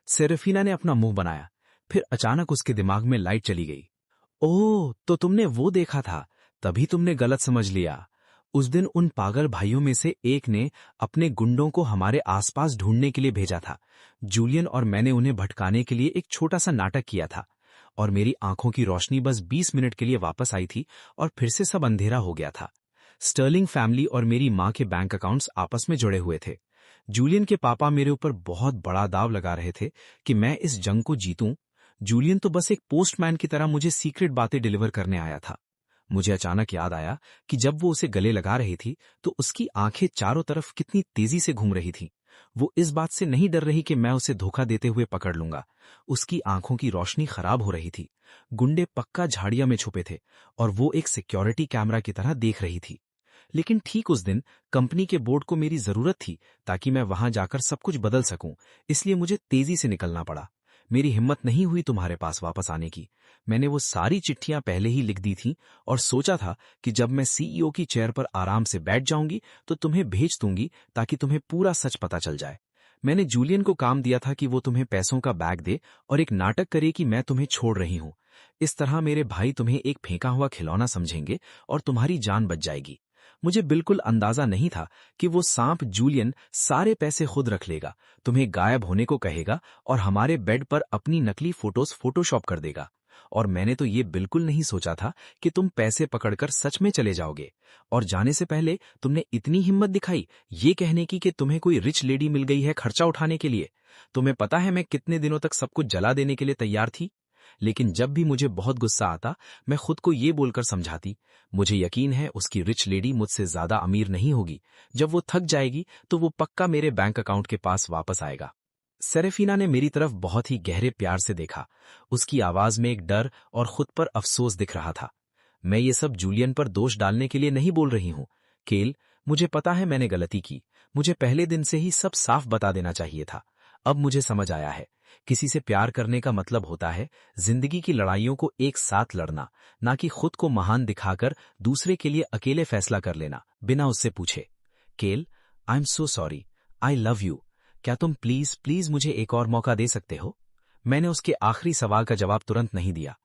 D: सेरेफिना ने अपना मुंह बनाया। फिर अचानक उसके दिमाग में लाइट चली गई। ओह, तो तुमने वो देखा था, तभी तुमने गलत समझ लिया। उस दिन उन पागल भाइयों में से एक ने अपने गुंडों को हमारे आसपास ढूंढने के लिए भेजा था। जूलियन और मैंने उन्हें भटकाने के लिए एक छोटा सा नाटक किया था और मेरी आंखों की रोशनी बस 20 मिनट के लिए वापस आई थी और फिर से सब अंधेरा हो गया था। स्टर्लिंग फैमिली और मेरी मां के बैंक अकाउंट्स आपस में जुड़े हुए थे। जूलियन के पापा मेरे ऊपर बहुत बड़ा दाव लगा रहे थे कि मैं इस जंग को जीतूं। जूलियन तो बस एक पोस्टमैन की तरह मुझे सीक्रेट बातें डिलीवर करने आया था। मुझे अचानक याद आया कि जब वो उसे गले लगा रही थी तो उसकी आंखें चारों तरफ कितनी तेजी से घूम रही थीं। वो इस बात से नहीं डर रही कि मैं उसे धोखा देते हुए पकड़ लूंगा। उसकी आंखों की रोशनी खराब हो रही थी। गुंडे पक्का झाड़ियां में छुपे थे और वो एक सिक्योरिटी कैमरा की तरह देख रही थी। लेकिन ठीक उस दिन कंपनी के बोर्ड को मेरी जरूरत थी ताकि मैं वहां जाकर सब कुछ बदल सकूं, इसलिए मुझे तेजी से निकलना पड़ा। मेरी हिम्मत नहीं हुई तुम्हारे पास वापस आने की। मैंने वो सारी चिट्ठियां पहले ही लिख दी थीं और सोचा था कि जब मैं सीईओ की चेयर पर आराम से बैठ जाऊंगी तो तुम्हें भेज दूंगी ताकि तुम्हें पूरा सच पता चल जाए। मैंने जूलियन को काम दिया था कि वो तुम्हें पैसों का बैग दे और एक नाटक करे कि मैं तुम्हें छोड़ रही हूं। इस तरह मेरे भाई तुम्हें एक फेंका हुआ खिलौना समझेंगे और तुम्हारी जान बच जाएगी। मुझे बिल्कुल अंदाजा नहीं था कि वो सांप जूलियन सारे पैसे खुद रख लेगा, तुम्हें गायब होने को कहेगा और हमारे बेड पर अपनी नकली फोटोज फोटोशॉप कर देगा। और मैंने तो ये बिल्कुल नहीं सोचा था कि तुम पैसे पकड़कर सच में चले जाओगे। और जाने से पहले तुमने इतनी हिम्मत दिखाई ये कहने की कि तुम्हें कोई रिच लेडी मिल गई है खर्चा उठाने के लिए। तुम्हें पता है मैं कितने दिनों तक सब कुछ जला देने के लिए तैयार थी। लेकिन जब भी मुझे बहुत गुस्सा आता मैं खुद को ये बोलकर समझाती, मुझे यकीन है उसकी रिच लेडी मुझसे ज्यादा अमीर नहीं होगी। जब वो थक जाएगी तो वो पक्का मेरे बैंक अकाउंट के पास वापस आएगा। सेरेफिना ने मेरी तरफ बहुत ही गहरे प्यार से देखा। उसकी आवाज में एक डर और खुद पर अफसोस दिख रहा था। मैं ये सब जूलियन पर दोष डालने के लिए नहीं बोल रही हूं केल, मुझे पता है मैंने गलती की। मुझे पहले दिन से ही सब साफ बता देना चाहिए था। अब मुझे समझ आया है, किसी से प्यार करने का मतलब होता है जिंदगी की लड़ाइयों को एक साथ लड़ना, ना कि खुद को महान दिखाकर दूसरे के लिए अकेले फैसला कर लेना बिना उससे पूछे। केल, I am so sorry, I love you. क्या तुम प्लीज प्लीज मुझे एक और मौका दे सकते हो? मैंने उसके आखिरी सवाल का जवाब तुरंत नहीं दिया।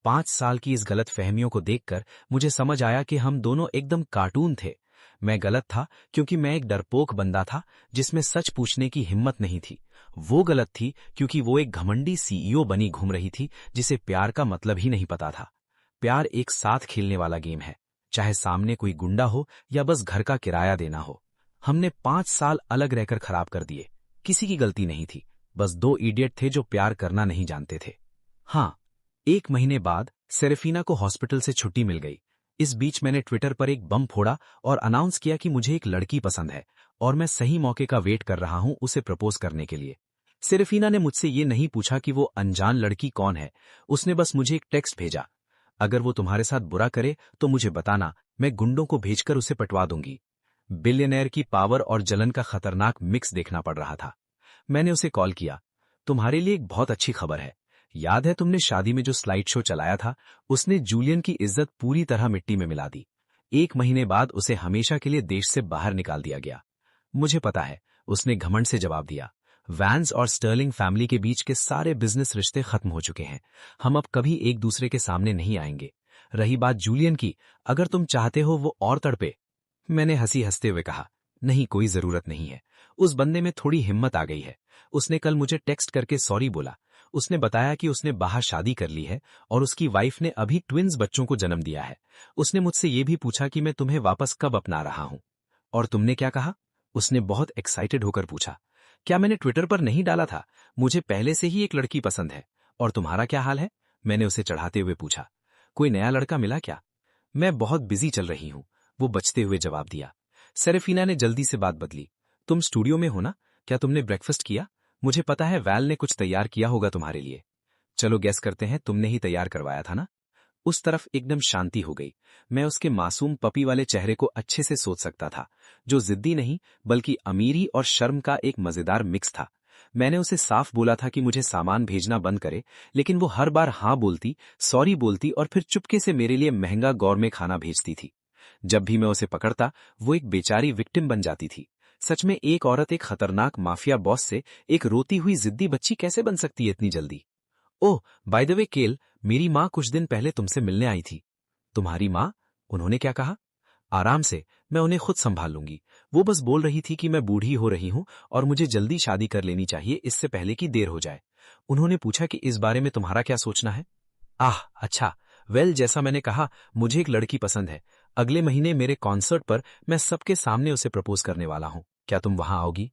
D: 5 साल की इस गलत फहमियों को देखकर मुझे समझ आया कि हम दोनों एकदम कार्टून थे। मैं गलत था क्योंकि मैं एक डरपोक बंदा था जिसमें सच पूछने की हिम्मत नहीं थी। वो गलत थी क्योंकि वो एक घमंडी सीईओ बनी घूम रही थी जिसे प्यार का मतलब ही नहीं पता था। प्यार एक साथ खेलने वाला गेम है, चाहे सामने कोई गुंडा हो या बस घर का किराया देना हो। हमने 5 साल अलग रहकर खराब कर दिए। किसी की गलती नहीं थी, बस 2 इडियट थे जो प्यार करना नहीं जानते थे। हाँ, 1 महीने बाद सेरेफिना को हॉस्पिटल से छुट्टी मिल गई। इस बीच मैंने ट्विटर पर एक बम फोड़ा और अनाउंस किया कि मुझे एक लड़की पसंद है और मैं सही मौके का वेट कर रहा हूं उसे प्रपोज करने के लिए। सेरेफिना ने मुझसे ये नहीं पूछा कि वो अनजान लड़की कौन है, उसने बस मुझे एक टेक्स्ट भेजा, अगर वो तुम्हारे साथ बुरा करे तो मुझे बताना, मैं गुंडों को भेजकर उसे पटवा दूंगी। बिलियनेयर की पावर और जलन का खतरनाक मिक्स देखना पड़ रहा था। मैंने उसे कॉल किया, तुम्हारे लिए एक बहुत अच्छी खबर है। याद है तुमने शादी में जो स्लाइड शो चलाया था, उसने जूलियन की इज्जत पूरी तरह मिट्टी में मिला दी। 1 महीने बाद उसे हमेशा के लिए देश से बाहर निकाल दिया गया। मुझे पता है, उसने घमंड से जवाब दिया। वैंस और स्टर्लिंग फैमिली के बीच के सारे बिजनेस रिश्ते खत्म हो चुके हैं। हम अब कभी एक दूसरे के सामने नहीं आएंगे। रही बात जूलियन की, अगर तुम चाहते हो वो और तड़पे। मैंने हंसते हुए कहा, नहीं, कोई जरूरत नहीं है। उस बंदे में थोड़ी हिम्मत आ गई है। उसने कल मुझे टेक्स्ट करके सॉरी बोला। उसने बताया कि उसने बाहर शादी कर ली है और उसकी वाइफ ने अभी ट्विन्स बच्चों को जन्म दिया है। उसने मुझसे ये भी पूछा कि मैं तुम्हें वापस कब अपना रहा हूं।
C: और तुमने क्या कहा? उसने बहुत एक्साइटेड होकर पूछा। क्या मैंने ट्विटर पर नहीं डाला था? मुझे पहले से ही एक लड़की पसंद है। और तुम्हारा क्या हाल है? मैंने उसे चढ़ाते हुए पूछा। कोई नया लड़का मिला क्या? मैं बहुत बिजी चल रही हूं, वो बचते हुए जवाब दिया। सेरेफीना ने जल्दी से बात बदली। तुम स्टूडियो में हो ना? क्या तुमने ब्रेकफास्ट किया? मुझे पता है वैल ने कुछ तैयार किया होगा तुम्हारे लिए। चलो गैस करते हैं, तुमने ही तैयार करवाया था ना? उस तरफ एकदम शांति हो गई। मैं उसके मासूम पपी वाले चेहरे को अच्छे से सोच सकता था, जो जिद्दी नहीं बल्कि अमीरी और शर्म का एक मजेदार मिक्स था। मैंने उसे साफ बोला था कि मुझे सामान भेजना बंद करे, लेकिन वो हर बार हाँ बोलती, सॉरी बोलती और फिर चुपके से मेरे लिए महंगा गौरमे खाना भेजती थी। जब भी मैं उसे पकड़ता, वो एक बेचारी विक्टिम बन जाती थी। सच में एक औरत एक खतरनाक माफिया बॉस से एक रोती हुई जिद्दी बच्ची कैसे बन सकती है इतनी जल्दी? ओह, बाय द वे केल, मेरी माँ कुछ दिन पहले तुमसे मिलने आई थी। तुम्हारी माँ? उन्होंने क्या कहा? आराम से, मैं उन्हें खुद संभाल लूंगी। वो बस बोल रही थी कि मैं बूढ़ी हो रही हूँ और मुझे जल्दी शादी कर लेनी चाहिए, इससे पहले कि देर हो जाए। उन्होंने पूछा कि इस बारे में तुम्हारा क्या सोचना है? आह, अच्छा। वेल, जैसा मैंने कहा, मुझे एक लड़की पसंद है। अगले महीने मेरे कॉन्सर्ट पर मैं सबके सामने उसे प्रपोज करने वाला हूँ। क्या तुम वहां आओगी?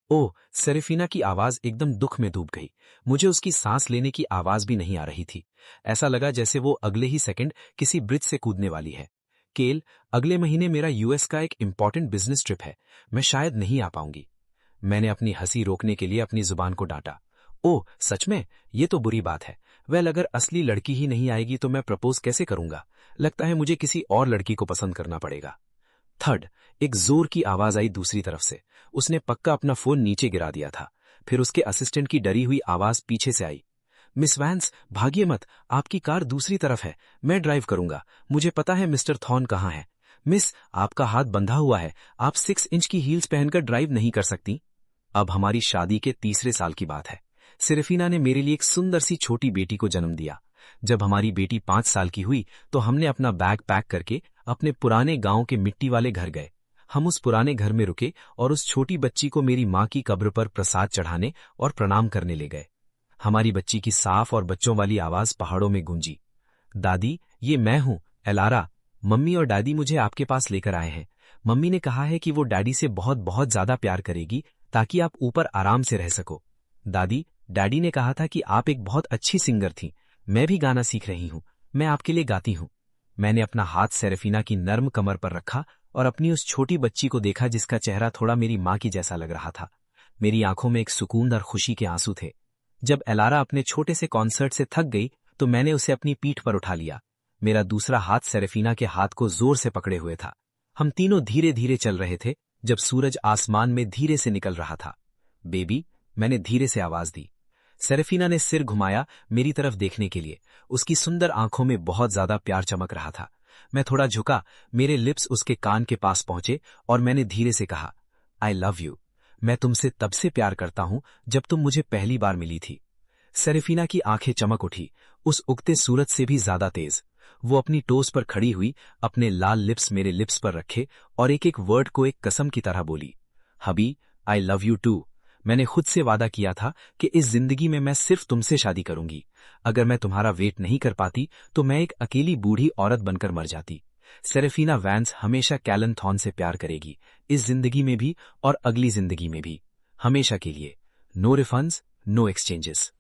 C: ओह, सेरेफीना की आवाज एकदम दुख में डूब गई। मुझे उसकी सांस लेने की आवाज भी नहीं आ रही थी। ऐसा लगा जैसे वो अगले ही सेकंड किसी ब्रिज से कूदने वाली है। केल, अगले महीने मेरा यूएस का एक इंपॉर्टेंट बिजनेस ट्रिप है। मैं शायद नहीं आ पाऊंगी। मैंने अपनी हंसी रोकने के लिए अपनी जुबान को डांटा। ओह, सच में? ये तो बुरी बात है। वेल, अगर असली लड़की ही नहीं आएगी तो मैं प्रपोज कैसे करूंगा? लगता है मुझे किसी और लड़की को पसंद करना पड़ेगा। थर्ड, एक जोर की आवाज आई दूसरी तरफ से। उसने पक्का अपना फोन नीचे गिरा दिया था। फिर उसके असिस्टेंट की डरी हुई आवाज पीछे से आई। मिस वैंस, भागिए मत, आपकी कार दूसरी तरफ है, मैं ड्राइव करूंगा। मुझे पता है मिस्टर थॉर्न कहाँ है। मिस, आपका हाथ बंधा हुआ है, आप 6 इंच की हील्स पहनकर ड्राइव नहीं कर सकती। अब हमारी शादी के तीसरे साल की बात है। सिर्फीना ने मेरे लिए एक सुंदर सी छोटी बेटी को जन्म दिया। जब हमारी बेटी 5 साल की हुई तो हमने अपना बैग पैक करके अपने पुराने गांव के मिट्टी वाले घर गए। हम उस पुराने घर में रुके और उस छोटी बच्ची को मेरी माँ की कब्र पर प्रसाद चढ़ाने और प्रणाम करने ले गए। हमारी बच्ची की साफ और बच्चों वाली आवाज पहाड़ों में गूंजी। दादी, ये मैं हूँ, एलारा। मम्मी और डैडी मुझे आपके पास लेकर आए हैं। मम्मी ने कहा है कि वो डैडी से बहुत बहुत ज्यादा प्यार करेगी ताकि आप ऊपर आराम से रह सको। दादी, डैडी ने कहा था कि आप एक बहुत अच्छी सिंगर थी। मैं भी गाना सीख रही हूँ, मैं आपके लिए गाती हूँ। मैंने अपना हाथ सेरेफीना की नर्म कमर पर रखा और अपनी उस छोटी बच्ची को देखा जिसका चेहरा थोड़ा मेरी माँ की जैसा लग रहा था। मेरी आंखों में एक सुकून और खुशी के आंसू थे। जब एलारा अपने छोटे से कॉन्सर्ट से थक गई तो मैंने उसे अपनी पीठ पर उठा लिया। मेरा दूसरा हाथ सेरेफीना के हाथ को जोर से पकड़े हुए था। हम तीनों धीरे धीरे चल रहे थे जब सूरज आसमान में धीरे से निकल रहा था। बेबी, मैंने धीरे से आवाज दी। सेरेफीना ने सिर घुमाया मेरी तरफ देखने के लिए। उसकी सुंदर आंखों में बहुत ज्यादा प्यार चमक रहा था। मैं थोड़ा झुका, मेरे लिप्स उसके कान के पास पहुंचे और मैंने धीरे से कहा, आई लव यू। मैं तुमसे तब से प्यार करता हूं जब तुम मुझे पहली बार मिली थी। सेरेफीना की आंखें चमक उठी, उस उगते सूरज से भी ज्यादा तेज। वो अपनी टोस पर खड़ी हुई, अपने लाल लिप्स मेरे लिप्स पर रखे और एक एक वर्ड को एक कसम की तरह बोली, हबी, आई लव यू टू। मैंने खुद से वादा किया था कि इस जिंदगी में मैं सिर्फ तुमसे शादी करूंगी। अगर मैं तुम्हारा वेट नहीं कर पाती तो मैं एक अकेली बूढ़ी औरत बनकर मर जाती। सेरेफीना वैंस हमेशा कैलन थॉर्न से प्यार करेगी, इस जिंदगी में भी और अगली जिंदगी में भी, हमेशा के लिए। No refunds, no exchanges.